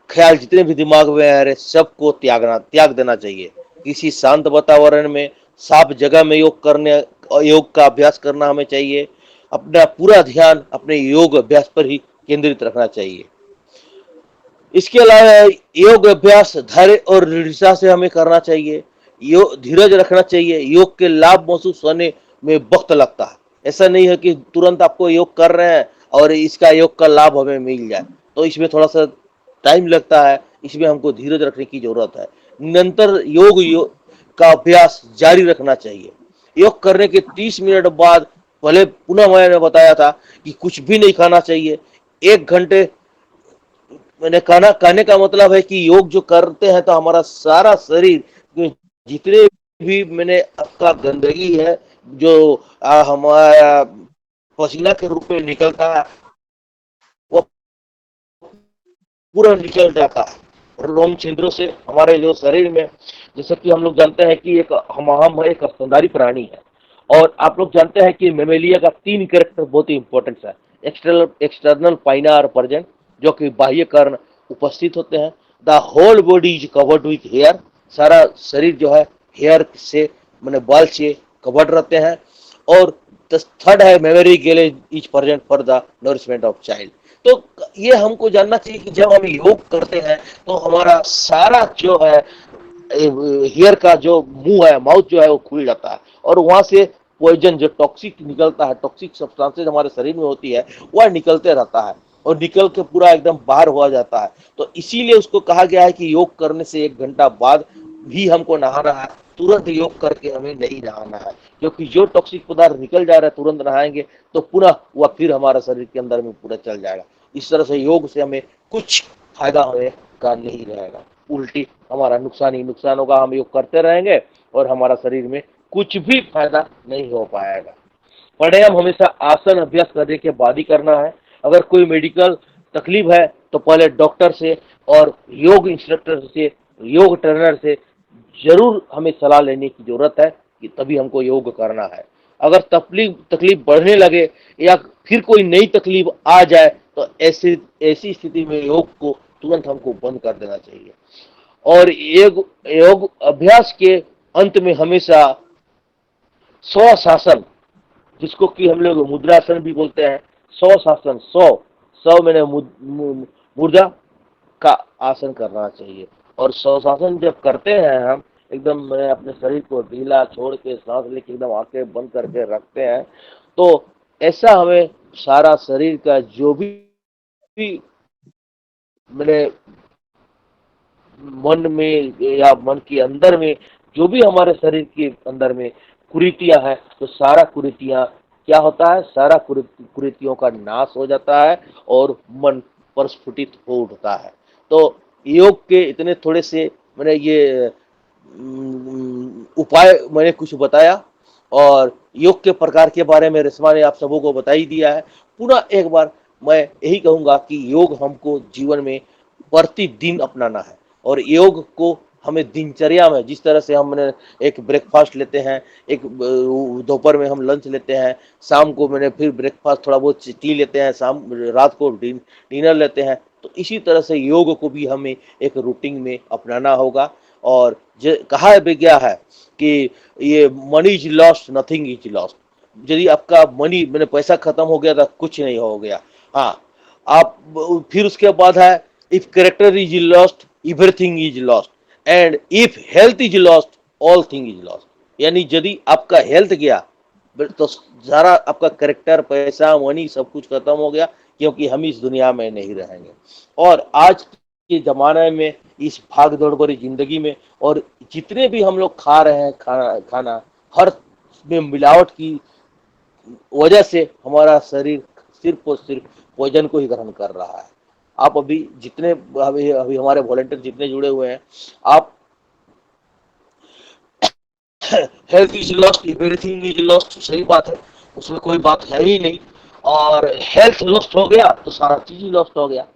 ख्याल जितने भी दिमाग में आ रहे सबको त्याग देना चाहिए। किसी शांत वातावरण में, साफ जगह में योग का अभ्यास करना हमें चाहिए। अपना पूरा ध्यान अपने योग अभ्यास पर ही केंद्रित रखना चाहिए। इसके अलावा योग अभ्यास धैर्य और दृढ़ता से हमें करना चाहिए। धीरज रखना चाहिए। योग के लाभ महसूस होने में वक्त लगता है। ऐसा नहीं है कि तुरंत आपको योग कर रहे हैं और इसका योग का लाभ हमें मिल जाए, तो इसमें थोड़ा सा टाइम लगता है। इसमें हमको धीरज रखने की जरूरत है। निरंतर योग का अभ्यास जारी रखना चाहिए। योग करने के 30 मिनट बाद पहले पुनः मैंने बताया था कि कुछ भी नहीं खाना चाहिए। 1 घंटे मैंने कहने का मतलब है कि योग जो करते हैं तो हमारा सारा शरीर जितने भी मैंने आपका गंदगी है जो हमारा पसीना के रूप में निकलता है वो पूरा निकल जाता है और लोम छिद्रों से हमारे जो शरीर में, जैसे कि हम लोग जानते हैं कि हम एक स्तनधारी प्राणी है और आप लोग जानते हैं कि मेमेलिया का 3 कैरेक्टर बहुत ही इंपॉर्टेंट है। एक्सटर्नल पाइना और परजेंट, जो कि बाह्य कर्ण उपस्थित होते हैं। The whole body is covered with hair, सारा शरीर जो है हेयर से मैंने बाल से कवर्ड रहते हैं और थर्ड है मेमोरी गेले is present for the nourishment of child. तो ये हमको जानना चाहिए कि जब हम योग करते हैं तो हमारा सारा जो है हियर का जो मुंह है, माउथ जो है वो खुल जाता है और वहां से पॉइजन जो टॉक्सिक निकलता है, टॉक्सिक सब्सटेंसेस हमारे शरीर में होती है वह निकलते रहता है और निकल के पूरा एकदम बाहर हो जाता है। तो इसीलिए उसको कहा गया है कि योग करने से 1 घंटा बाद भी हमको नहाना है, तुरंत योग करके हमें नहीं नहाना है, क्योंकि जो टॉक्सिक पदार्थ निकल जा रहा है तुरंत नहाएंगे तो पुनः वह फिर हमारा शरीर के अंदर में पूरा चल जाएगा। इस तरह से योग से हमें कुछ फायदा होने का नहीं रहेगा, उल्टी हमारा नुकसान ही नुकसान होगा। हम योग करते रहेंगे और हमारा शरीर में कुछ भी फायदा नहीं हो पाएगा। प्राणायाम हमेशा आसन अभ्यास करने के बाद ही करना है। अगर कोई मेडिकल तकलीफ है तो पहले डॉक्टर से और योग इंस्ट्रक्टर से, योग ट्रेनर से जरूर हमें सलाह लेने की जरूरत है कि तभी हमको योग करना है। अगर तकलीफ बढ़ने लगे या फिर कोई नई तकलीफ आ जाए तो ऐसी स्थिति में योग को तुरंत हमको बंद कर देना चाहिए। और योग अभ्यास के अंत में हमेशा 100 आसन, जिसको कि हम लोग मुद्रासन भी बोलते हैं, 100 आसन, 100 मैंने मुद्रा का आसन करना चाहिए। और 100 आसन जब करते हैं हम एकदम मैंने अपने शरीर को ढीला छोड़ के सांस लेके एकदम आंखें बंद करके रखते हैं, तो ऐसा हमें सारा शरीर का जो भी मैंने मन में या मन के अंदर में जो भी हमारे शरीर के अंदर में कुरीतियां है, तो सारा कुरीतियां क्या होता है, सारा कुरीतियों का नाश हो जाता है और मन प्रस्फुटित हो उठता है। तो योग के इतने थोड़े से मैंने ये उपाय मैंने कुछ बताया और योग के प्रकार के बारे में रेशमा ने आप सबों को बता ही दिया है। पुनः एक बार मैं यही कहूंगा कि योग हमको जीवन में प्रतिदिन अपनाना है और योग को हमें दिनचर्या में, जिस तरह से हमने एक ब्रेकफास्ट लेते हैं, एक दोपहर में हम लंच लेते हैं, शाम को मैंने फिर ब्रेकफास्ट थोड़ा बहुत टी लेते हैं, शाम रात को डिनर लेते हैं, तो इसी तरह से योग को भी हमें एक रूटीन में अपनाना होगा। और कहा गया है कि ये money is lost nothing is lost. यदि आपका मनी मैंने पैसा खत्म हो गया तो कुछ नहीं हो गया। हाँ, आप फिर उसके बाद है if character is lost everything is lost and if health is lost all thing is lost. यानी यदि आपका हेल्थ गया तो सारा आपका कैरेक्टर, पैसा, मनी सब कुछ खत्म हो गया, क्योंकि हम इस दुनिया में नहीं रहेंगे। और आज के जमाने में इस भाग दौड़ भरी जिंदगी में और जितने भी हम लोग खा रहे हैं खाना हर में मिलावट की वजह से हमारा शरीर सिर्फ और सिर्फ भोजन को ही ग्रहण कर रहा है। आप अभी जितने अभी हमारे वॉलंटियर जितने जुड़े हुए हैं, आप health is lost everything is lost, सही बात है, उसमें कोई बात है ही नहीं। और हेल्थ लॉस्ट हो गया तो सारा चीज ही लॉस्ट हो गया।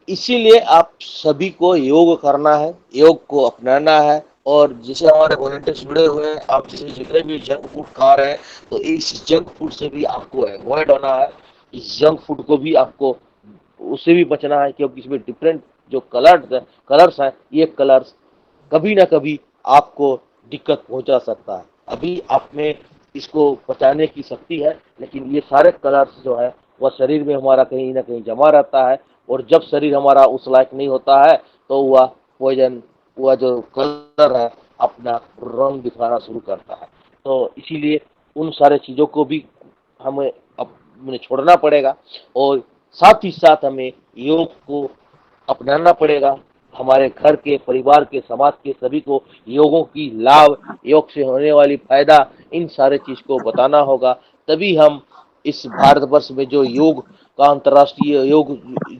इसीलिए आप सभी को योग करना है, योग को अपनाना है। और जैसे हमारे वॉलंटियर्स जुड़े हुए हैं, आप जैसे जितने भी जंक फूड खा रहे हैं तो इस जंक फूड से भी आपको अवॉइड होना है। इस जंक फूड को भी आपको उससे भी बचना है, क्योंकि इसमें डिफरेंट जो कलर्स हैं, ये कलर्स कभी ना कभी आपको दिक्कत पहुंचा सकता है। अभी आप में इसको बचाने की शक्ति है, लेकिन ये सारे कलर्स जो है वह शरीर में हमारा कहीं ना कहीं जमा रहता है और जब शरीर हमारा उस लायक नहीं होता है तो वह पॉइजन, वह जो कलर है अपना रंग दिखाना शुरू करता है। तो इसीलिए उन सारे चीज़ों को भी हमें अपने छोड़ना पड़ेगा और साथ ही साथ हमें योग को अपनाना पड़ेगा। हमारे घर के, परिवार के, समाज के सभी को योगों की लाभ, योग से होने वाली फायदा, इन सारे चीज को बताना होगा। तभी हम इस भारतवर्ष में जो योग का अंतर्राष्ट्रीय योग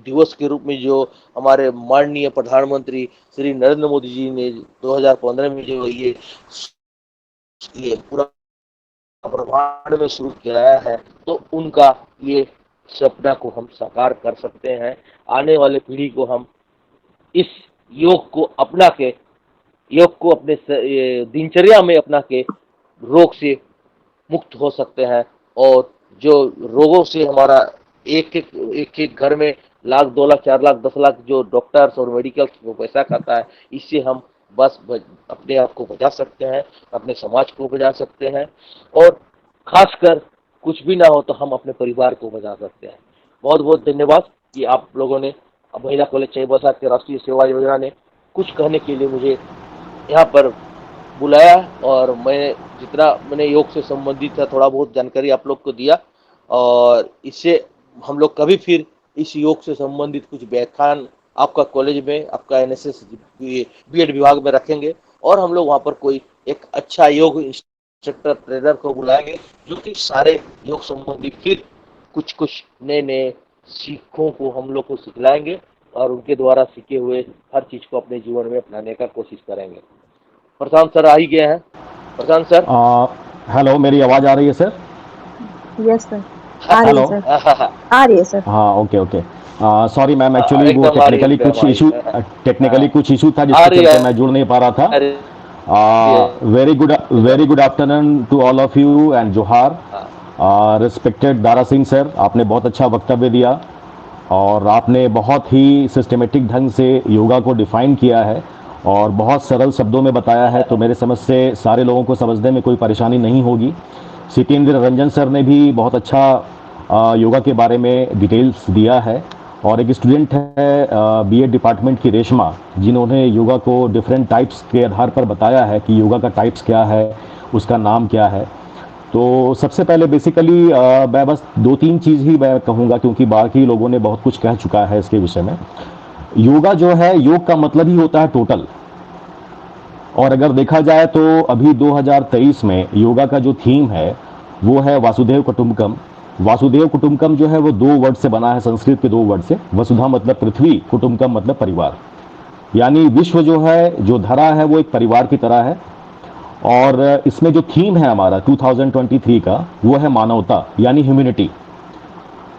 दिवस के रूप में जो हमारे माननीय प्रधानमंत्री श्री नरेंद्र मोदी जी ने 2015 में जो ये पूरा ब्रह्मांड में शुरू किया है, तो उनका ये सपना को हम साकार कर सकते हैं। आने वाले पीढ़ी को हम इस योग को अपना के, योग को अपने दिनचर्या में अपना के रोग से मुक्त हो सकते हैं। और जो रोगों से हमारा एक घर में लाख, 2 लाख, 4 लाख, 10 लाख जो डॉक्टर्स और मेडिकल को पैसा खाता है, इससे हम बस अपने आप को बचा सकते हैं, अपने समाज को बचा सकते हैं। और खासकर कुछ भी ना हो तो हम अपने परिवार को बचा सकते हैं। बहुत बहुत धन्यवाद कि आप लोगों ने महिला कॉलेज चाईबासा के राष्ट्रीय सेवा योजना ने कुछ कहने के लिए मुझे यहाँ पर बुलाया, और मैं जितना मैंने योग से संबंधित था थोड़ा बहुत जानकारी आप लोग को दिया, और इससे हम लोग कभी फिर इस योग से संबंधित कुछ व्याख्यान आपका कॉलेज में, आपका एनएसएस बीएड विभाग में रखेंगे, और हम लोग वहाँ पर कोई एक अच्छा योग इंस्ट्रक्टर ट्रेनर को बुलाएंगे जो कि सारे योग संबंधी फिर कुछ कुछ नए नए सीखों को हम लोग को सिखलाएंगे, और उनके द्वारा सीखे हुए हर चीज को अपने जीवन में अपनाने का कोशिश करेंगे। प्रशांत सर आ ही गए हैं। प्रशांत सर, हेलो, मेरी आवाज आ रही है सर? यस सर, आ रही है सर, आ रही है सर। हाँ, ओके। सॉरी मैम, एक्चुअली वो एकदम आ रही है, टेक्निकली कुछ इशू था जिसके चलते मैं जुड़ नहीं पा रहा था। Very good afternoon to all of you and Johar. Respected Dara Singh sir, आपने बहुत अच्छा वक्तव्य दिया और आपने बहुत ही सिस्टमेटिक ढंग से योगा को डिफाइन किया है और बहुत सरल शब्दों में बताया है, तो मेरे समझ से सारे लोगों को समझने में कोई परेशानी नहीं होगी। सितेंद्र रंजन सर ने भी बहुत अच्छा योगा के बारे में डिटेल्स दिया है, और एक स्टूडेंट है बीएड डिपार्टमेंट की रेशमा, जिन्होंने योगा को डिफरेंट टाइप्स के आधार पर बताया है कि योगा का टाइप्स क्या है, उसका नाम क्या है। तो सबसे पहले बेसिकली मैं बस 2-3 चीज़ ही मैं कहूँगा, क्योंकि बाकी लोगों ने बहुत कुछ कह चुका है इसके विषय में। योगा जो है, योग का मतलब ही होता है टोटल, और अगर देखा जाए तो अभी 2023 में योगा का जो थीम है वो है वासुदेव कुटुंबकम। वासुदेव कुटुंबकम जो है वो 2 वर्ड से बना है, संस्कृत के 2 वर्ड से। वसुधा मतलब पृथ्वी, कुटुंबकम मतलब परिवार, यानी विश्व जो है, जो धरा है, वो एक परिवार की तरह है। और इसमें जो थीम है हमारा 2023 का, वो है मानवता यानी ह्यूमैनिटी।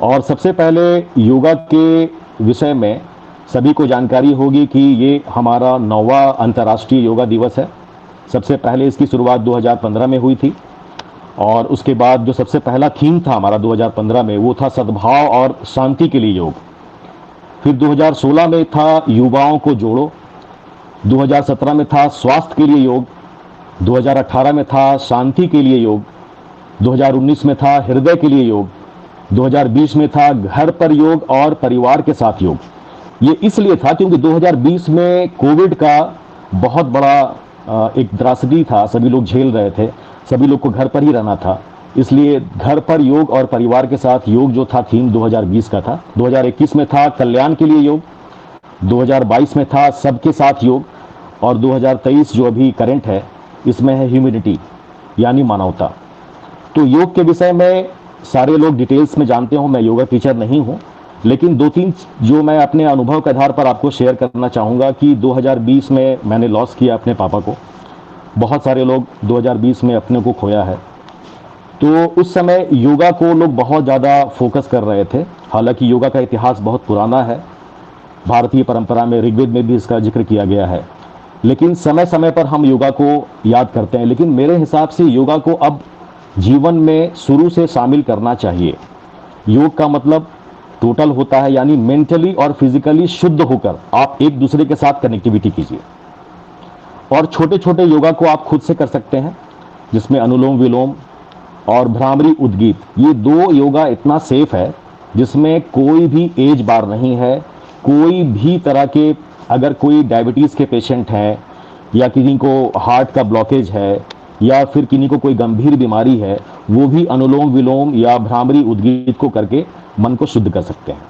और सबसे पहले योगा के विषय में सभी को जानकारी होगी कि ये हमारा 9वां अंतर्राष्ट्रीय योगा दिवस है। सबसे पहले इसकी शुरुआत 2015 में हुई थी, और उसके बाद जो सबसे पहला थीम था हमारा 2015 में, वो था सद्भाव और शांति के लिए योग। फिर 2016 में था युवाओं को जोड़ो, 2017 में था स्वास्थ्य के लिए योग, 2018 में था शांति के लिए योग, 2019 में था हृदय के लिए योग, 2020 में था घर पर योग और परिवार के साथ योग। ये इसलिए था क्योंकि 2020 में कोविड का बहुत बड़ा एक त्रासदी था, सभी लोग झेल रहे थे, सभी लोग को घर पर ही रहना था, इसलिए घर पर योग और परिवार के साथ योग जो था थीम 2020 का था। 2021 में था कल्याण के लिए योग, 2022 में था सबके साथ योग, और 2023 जो अभी करंट है इसमें है ह्यूमैनिटी यानी मानवता। तो योग के विषय में सारे लोग डिटेल्स में जानते हो, मैं योगा टीचर नहीं हूँ, लेकिन 2-3 जो मैं अपने अनुभव के आधार पर आपको शेयर करना चाहूँगा कि 2020 में मैंने लॉस किया अपने पापा को। बहुत सारे लोग 2020 में अपने को खोया है। तो उस समय योगा को लोग बहुत ज़्यादा फोकस कर रहे थे, हालांकि योगा का इतिहास बहुत पुराना है, भारतीय परंपरा में ऋग्वेद में भी इसका जिक्र किया गया है, लेकिन समय समय पर हम योगा को याद करते हैं। लेकिन मेरे हिसाब से योगा को अब जीवन में शुरू से शामिल करना चाहिए। योग का मतलब टोटल होता है, यानी मेंटली और फिजिकली शुद्ध होकर आप एक दूसरे के साथ कनेक्टिविटी कीजिए। और छोटे छोटे योगा को आप खुद से कर सकते हैं, जिसमें अनुलोम विलोम और भ्रामरी उद्गीत, ये 2 योगा इतना सेफ है जिसमें कोई भी एज बार नहीं है। कोई भी तरह के, अगर कोई डायबिटीज़ के पेशेंट हैं, या किसी को हार्ट का ब्लॉकेज है, या फिर किन्हीं को कोई गंभीर बीमारी है, वो भी अनुलोम विलोम या भ्रामरी उद्गीत को करके मन को शुद्ध कर सकते हैं।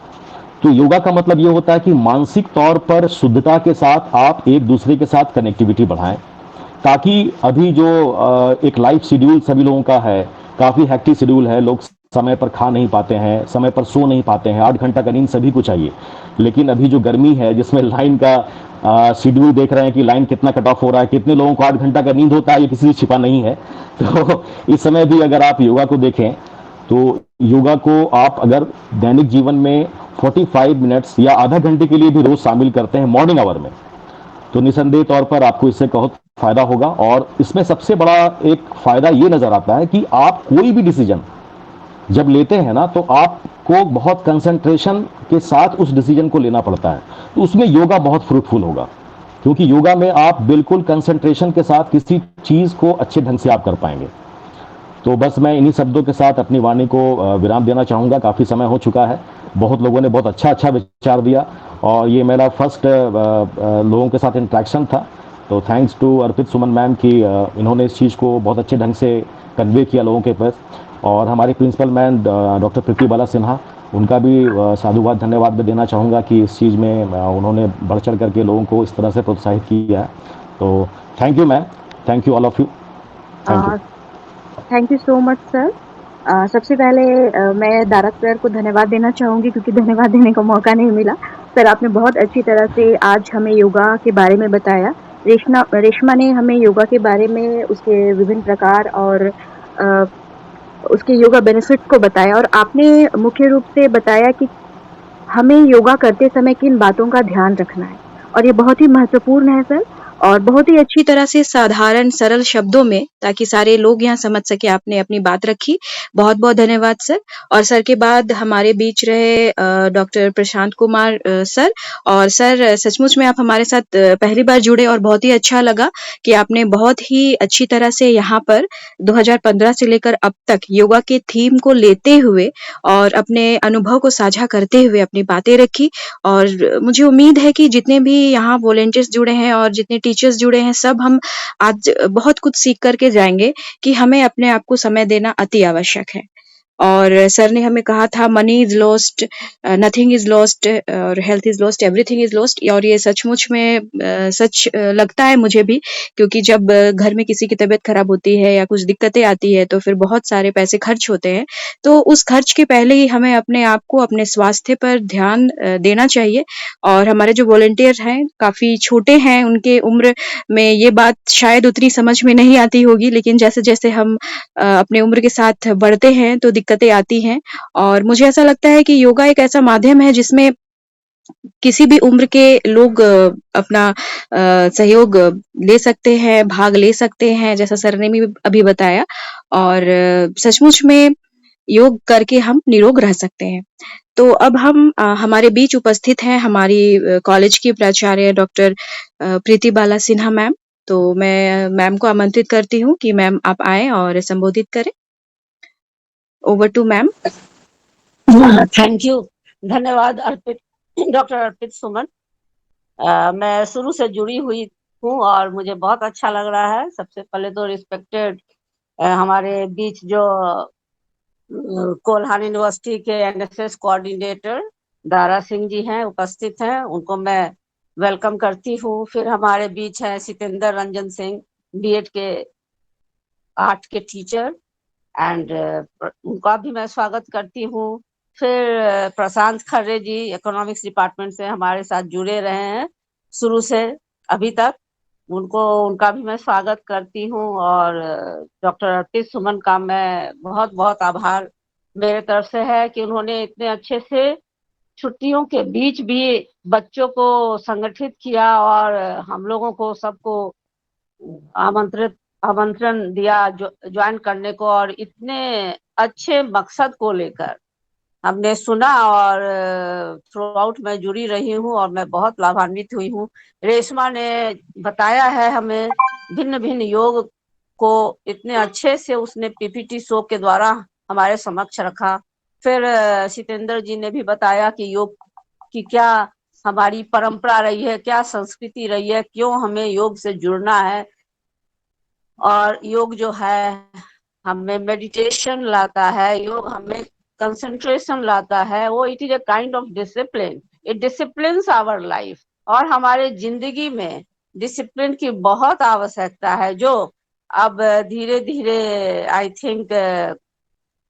तो योगा का मतलब ये होता है कि मानसिक तौर पर शुद्धता के साथ आप एक दूसरे के साथ कनेक्टिविटी बढ़ाएं, ताकि अभी जो एक लाइफ शेड्यूल सभी लोगों का है, काफ़ी हेक्टिक शेड्यूल है, लोग समय पर खा नहीं पाते हैं, समय पर सो नहीं पाते हैं, 8 घंटा का नींद सभी को चाहिए। लेकिन अभी जो गर्मी है, जिसमें लाइन का शेड्यूल देख रहे हैं कि लाइन कितना कट ऑफ हो रहा है, कितने लोगों को 8 घंटा का नींद होता है, ये किसी से छिपा नहीं है। तो इस समय भी अगर आप योगा को देखें, तो योगा को आप अगर दैनिक जीवन में 45 मिनट्स या आधा घंटे के लिए भी रोज शामिल करते हैं मॉर्निंग आवर में, तो निसंदेह तौर पर आपको इससे बहुत फायदा होगा। और इसमें सबसे बड़ा एक फायदा ये नजर आता है कि आप कोई भी डिसीजन जब लेते हैं ना, तो आपको बहुत कंसंट्रेशन के साथ उस डिसीजन को लेना पड़ता है, तो उसमें योगा बहुत फ्रूटफुल होगा, क्योंकि योगा में आप बिल्कुल कंसंट्रेशन के साथ किसी चीज को अच्छे ढंग से आप कर पाएंगे। तो बस मैं इन्हीं शब्दों के साथ अपनी वाणी को विराम देना चाहूँगा। काफ़ी समय हो चुका है, बहुत लोगों ने बहुत अच्छा विचार दिया और ये मेरा फर्स्ट लोगों के साथ इंटरेक्शन था। तो thanks to Arpit Suman ma'am कि इन्होंने इस चीज़ को बहुत अच्छे ढंग से कन्वे किया लोगों के पास। और हमारी प्रिंसिपल मैम डॉक्टर प्रीति बाला सिन्हा, उनका भी साधुवाद धन्यवाद मैं देना चाहूँगा कि इस चीज़ में उन्होंने बढ़ चढ़ करके लोगों को इस तरह से प्रोत्साहित किया है। तो thank you ma'am, thank you all of you, thank you. Thank you so much sir. सबसे पहले मैं दारा सर को धन्यवाद देना चाहूँगी क्योंकि धन्यवाद देने का मौका नहीं मिला। सर आपने बहुत अच्छी तरह से आज हमें योगा के बारे में बताया। रेशमा ने हमें योगा के बारे में उसके विभिन्न प्रकार और उसके योगा बेनिफिट्स को बताया और आपने मुख्य रूप से बताया कि हमें योगा करते समय किन बातों का ध्यान रखना है और ये बहुत ही महत्वपूर्ण है सर और बहुत ही अच्छी तरह से साधारण सरल शब्दों में ताकि सारे लोग यहाँ समझ सके आपने अपनी बात रखी। बहुत बहुत धन्यवाद सर। और सर के बाद हमारे बीच रहे डॉक्टर प्रशांत कुमार सर। और सर सचमुच में आप हमारे साथ पहली बार जुड़े और बहुत ही अच्छा लगा कि आपने बहुत ही अच्छी तरह से यहाँ पर 2015 से लेकर अब तक योगा के थीम को लेते हुए और अपने अनुभव को साझा करते हुए अपनी बातें रखी। और मुझे उम्मीद है कि जितने भी यहाँ वॉलंटियर्स जुड़े हैं और जितने टीचर्स जुड़े हैं सब हम आज बहुत कुछ सीख करके जाएंगे कि हमें अपने आप को समय देना अति आवश्यक है। और सर ने हमें कहा था money is lost, nothing is lost और health is lost, everything is lost. और ये सचमुच में सच लगता है मुझे भी, क्योंकि जब घर में किसी की तबीयत खराब होती है या कुछ दिक्कतें आती है तो फिर बहुत सारे पैसे खर्च होते हैं। तो उस खर्च के पहले ही हमें अपने आप को अपने स्वास्थ्य पर ध्यान देना चाहिए। और हमारे जो वॉलंटियर हैं काफी छोटे हैं, उनके उम्र में ये बात शायद उतनी समझ में नहीं आती होगी, लेकिन जैसे जैसे हम अपने उम्र के साथ बढ़ते हैं तो दिक्कतें आती हैं। और मुझे ऐसा लगता है कि योगा एक ऐसा माध्यम है जिसमें किसी भी उम्र के लोग अपना सहयोग ले सकते हैं, भाग ले सकते हैं, जैसा सर ने भी अभी बताया। और सचमुच में योग करके हम निरोग रह सकते हैं। तो अब हम हमारे बीच उपस्थित हैं हमारी कॉलेज की प्राचार्य डॉक्टर प्रीति बाला सिन्हा मैम। तो मैं मैम को आमंत्रित करती हूँ कि मैम आप आए और संबोधित करें। Over to ma'am. Thank you, धन्यवाद अर्पित, डॉक्टर अर्पित सुमन। मैं शुरू से जुड़ी हुई हूँ और मुझे बहुत अच्छा लग रहा है। सबसे पहले तो रिस्पेक्टेड हमारे बीच जो कोल्हान यूनिवर्सिटी के एनएसएस कोऑर्डिनेटर दारा सिंह जी हैं, उपस्थित हैं, उनको मैं वेलकम करती हूँ। फिर हमारे बीच है सितेंद्र रंजन सिंह, बीएड के आर्ट के टीचर, एंड उनका भी मैं स्वागत करती हूँ। फिर प्रशांत खर्रे जी इकोनॉमिक्स डिपार्टमेंट से हमारे साथ जुड़े रहे हैं शुरू से अभी तक, उनका भी मैं स्वागत करती हूँ। और डॉक्टर अर्पित सुमन का मैं बहुत बहुत आभार मेरे तरफ से है कि उन्होंने इतने अच्छे से छुट्टियों के बीच भी बच्चों को संगठित किया और हम लोगों को सबको आमंत्रण दिया ज्वाइन करने को, और इतने अच्छे मकसद को लेकर हमने सुना और थ्रू आउट मैं जुड़ी रही हूँ और मैं बहुत लाभान्वित हुई हूँ। रेशमा ने बताया है हमें भिन्न भिन्न योग को इतने अच्छे से, उसने पीपीटी शो के द्वारा हमारे समक्ष रखा। फिर सितेंद्र जी ने भी बताया कि योग की क्या हमारी परंपरा रही है, क्या संस्कृति रही है, क्यों हमें योग से जुड़ना है। और योग जो है हमें मेडिटेशन लाता है, योग हमें कंसंट्रेशन लाता है, वो it is a kind of discipline, it disciplines our life. और हमारे जिंदगी में डिसिप्लिन की बहुत आवश्यकता है, जो अब धीरे धीरे आई थिंक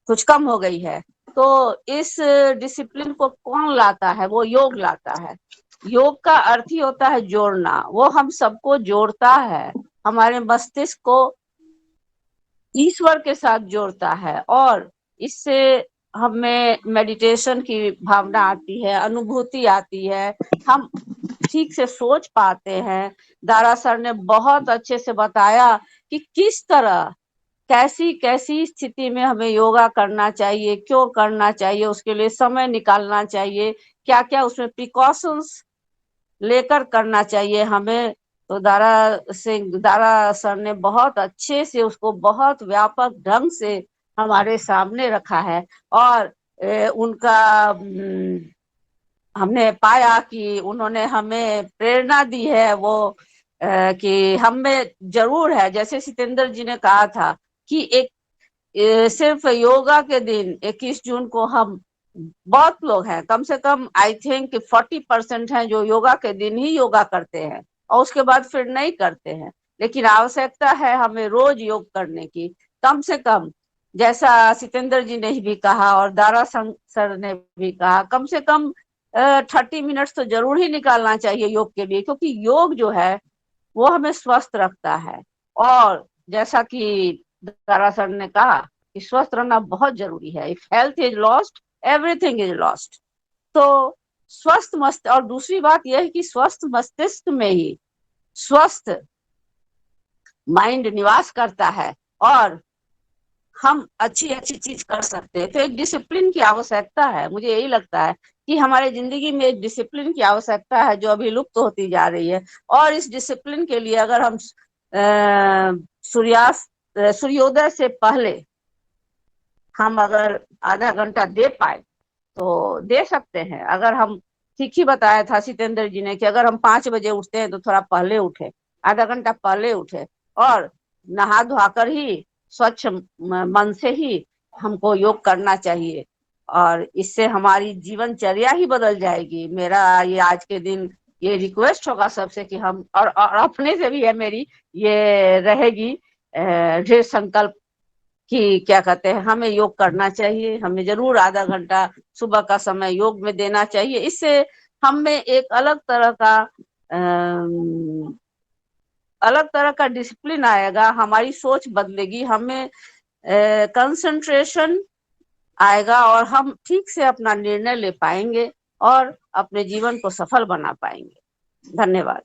कुछ कम हो गई है। तो इस डिसिप्लिन को कौन लाता है? वो योग लाता है। योग का अर्थ ही होता है जोड़ना, वो हम सबको जोड़ता है, हमारे मस्तिष्क को ईश्वर के साथ जोड़ता है और इससे हमें मेडिटेशन की भावना आती है, अनुभूति आती है, हम ठीक से सोच पाते हैं। दारा सर ने बहुत अच्छे से बताया कि किस तरह कैसी कैसी स्थिति में हमें योगा करना चाहिए, क्यों करना चाहिए, उसके लिए समय निकालना चाहिए, क्या क्या उसमें प्रिकॉशंस लेकर करना चाहिए हमें। तो दारा सर ने बहुत अच्छे से उसको बहुत व्यापक ढंग से हमारे सामने रखा है। और उनका हमने पाया कि उन्होंने हमें प्रेरणा दी है वो कि हम में जरूर है, जैसे सितेंद्र जी ने कहा था कि एक सिर्फ योगा के दिन 21 जून को हम बहुत लोग हैं, कम से कम आई थिंक 40% हैं जो योगा के दिन ही योगा करते हैं और उसके बाद फिर नहीं करते हैं। लेकिन आवश्यकता है हमें रोज योग करने की, कम से कम जैसा सितेंद्र जी ने भी कहा और दारा सर ने भी कहा, कम से कम 30 मिनट्स तो जरूर ही निकालना चाहिए योग के लिए, क्योंकि योग जो है वो हमें स्वस्थ रखता है। और जैसा कि दारा सर ने कहा कि स्वस्थ रहना बहुत जरूरी है। If health is lost everything is lost. तो स्वस्थ मस्त और दूसरी बात यह है कि स्वस्थ मस्तिष्क में ही स्वस्थ माइंड निवास करता है और हम अच्छी अच्छी चीज कर सकते हैं। तो एक डिसिप्लिन की आवश्यकता है, मुझे यही लगता है कि हमारे जिंदगी में एक डिसिप्लिन की आवश्यकता है जो अभी लुप्त होती जा रही है। और इस डिसिप्लिन के लिए अगर हम सूर्योदय से पहले हम अगर आधा घंटा दे पाए तो दे सकते हैं। अगर हम ठीक ही बताया था सितेंद्र जी ने कि अगर हम 5 बजे उठते हैं तो थोड़ा पहले उठे, आधा घंटा पहले उठे और नहा धोकर ही स्वच्छ मन से ही हमको योग करना चाहिए और इससे हमारी जीवनचर्या ही बदल जाएगी। मेरा ये आज के दिन ये रिक्वेस्ट होगा सबसे कि हम और अपने से भी है मेरी ये रहेगी दृढ़ संकल्प कि क्या कहते हैं, हमें योग करना चाहिए। हमें जरूर आधा घंटा सुबह का समय योग में देना चाहिए। इससे हम में एक अलग तरह का डिसिप्लिन आएगा, हमारी सोच बदलेगी, हमें कंसंट्रेशन आएगा और हम ठीक से अपना निर्णय ले पाएंगे और अपने जीवन को सफल बना पाएंगे। धन्यवाद।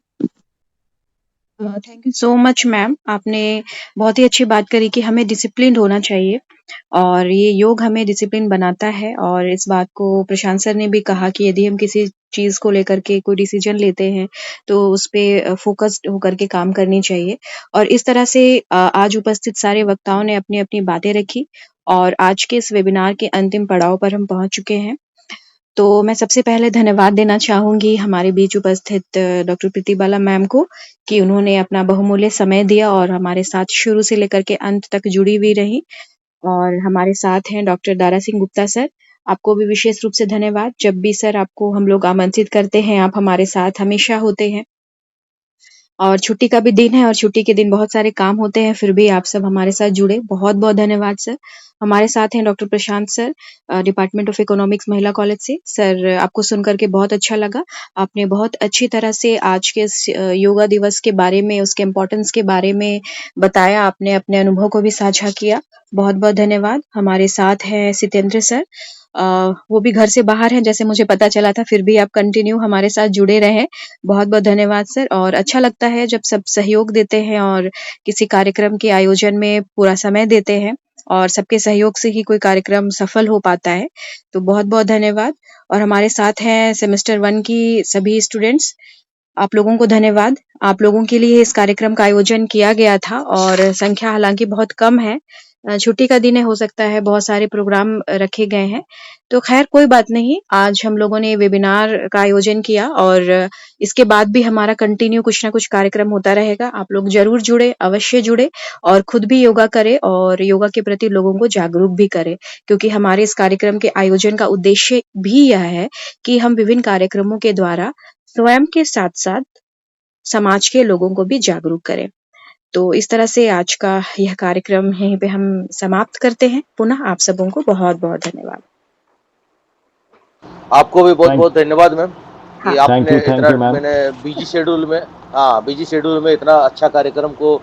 Thank you so much ma'am. आपने बहुत ही अच्छी बात करी कि हमें डिसिप्लिन्ड होना चाहिए और ये योग हमें डिसिप्लिन बनाता है। और इस बात को प्रशांत सर ने भी कहा कि यदि हम किसी चीज को लेकर के कोई डिसीजन लेते हैं तो उस पे फोकस्ड होकर के काम करनी चाहिए। और इस तरह से आज उपस्थित सारे वक्ताओं ने अपनी अपनी बातें रखी और आज के इस वेबिनार के अंतिम पड़ाव पर हम पहुंच चुके हैं। तो मैं सबसे पहले धन्यवाद देना चाहूंगी हमारे बीच उपस्थित डॉक्टर प्रीति बाला मैम को कि उन्होंने अपना बहुमूल्य समय दिया और हमारे साथ शुरू से लेकर के अंत तक जुड़ी हुई रही। और हमारे साथ हैं डॉक्टर दारा सिंह गुप्ता सर, आपको भी विशेष रूप से धन्यवाद। जब भी सर आपको हम लोग आमंत्रित करते हैं आप हमारे साथ हमेशा होते हैं। और छुट्टी का भी दिन है और छुट्टी के दिन बहुत सारे काम होते हैं, फिर भी आप सब हमारे साथ जुड़े, बहुत बहुत धन्यवाद सर। हमारे साथ हैं doctor Prashant sir, department of economics महिला कॉलेज से। सर आपको सुन करके बहुत अच्छा लगा, आपने बहुत अच्छी तरह से आज के इस योगा दिवस के बारे में, उसके इम्पोर्टेंस के बारे में बताया, आपने अपने अनुभव को भी साझा किया, बहुत बहुत धन्यवाद। हमारे साथ हैं सितेंद्र सर, वो भी घर से बाहर हैं जैसे मुझे पता चला था, फिर भी आप कंटिन्यू हमारे साथ जुड़े रहे, बहुत बहुत धन्यवाद सर। और अच्छा लगता है जब सब सहयोग देते हैं और किसी कार्यक्रम के आयोजन में पूरा समय देते हैं और सबके सहयोग से ही कोई कार्यक्रम सफल हो पाता है, तो बहुत बहुत धन्यवाद। और हमारे साथ हैं सेमेस्टर 1 की सभी स्टूडेंट्स, आप लोगों को धन्यवाद। आप लोगों के लिए इस कार्यक्रम का आयोजन किया गया था और संख्या हालांकि बहुत कम है, छुट्टी का दिन है, हो सकता है बहुत सारे प्रोग्राम रखे गए हैं, तो खैर कोई बात नहीं। आज हम लोगों ने वेबिनार का आयोजन किया और इसके बाद भी हमारा कंटिन्यू कुछ ना कुछ कार्यक्रम होता रहेगा। आप लोग जरूर जुड़े, अवश्य जुड़े और खुद भी योगा करें और योगा के प्रति लोगों को जागरूक भी करें, क्योंकि हमारे इस कार्यक्रम के आयोजन का उद्देश्य भी यह है कि हम विभिन्न कार्यक्रमों के द्वारा स्वयं के साथ साथ समाज के लोगों को भी जागरूक करें। तो इस तरह से आज का यह कार्यक्रम यहीं पे हम समाप्त करते हैं। पुनः आप सबों को बहुत बहुत धन्यवाद। आपको भी बहुत बहुत धन्यवाद मैम कि हाँ। आपने Thank you, इतना ma'am. मैंने बिजी शेड्यूल में इतना अच्छा कार्यक्रम को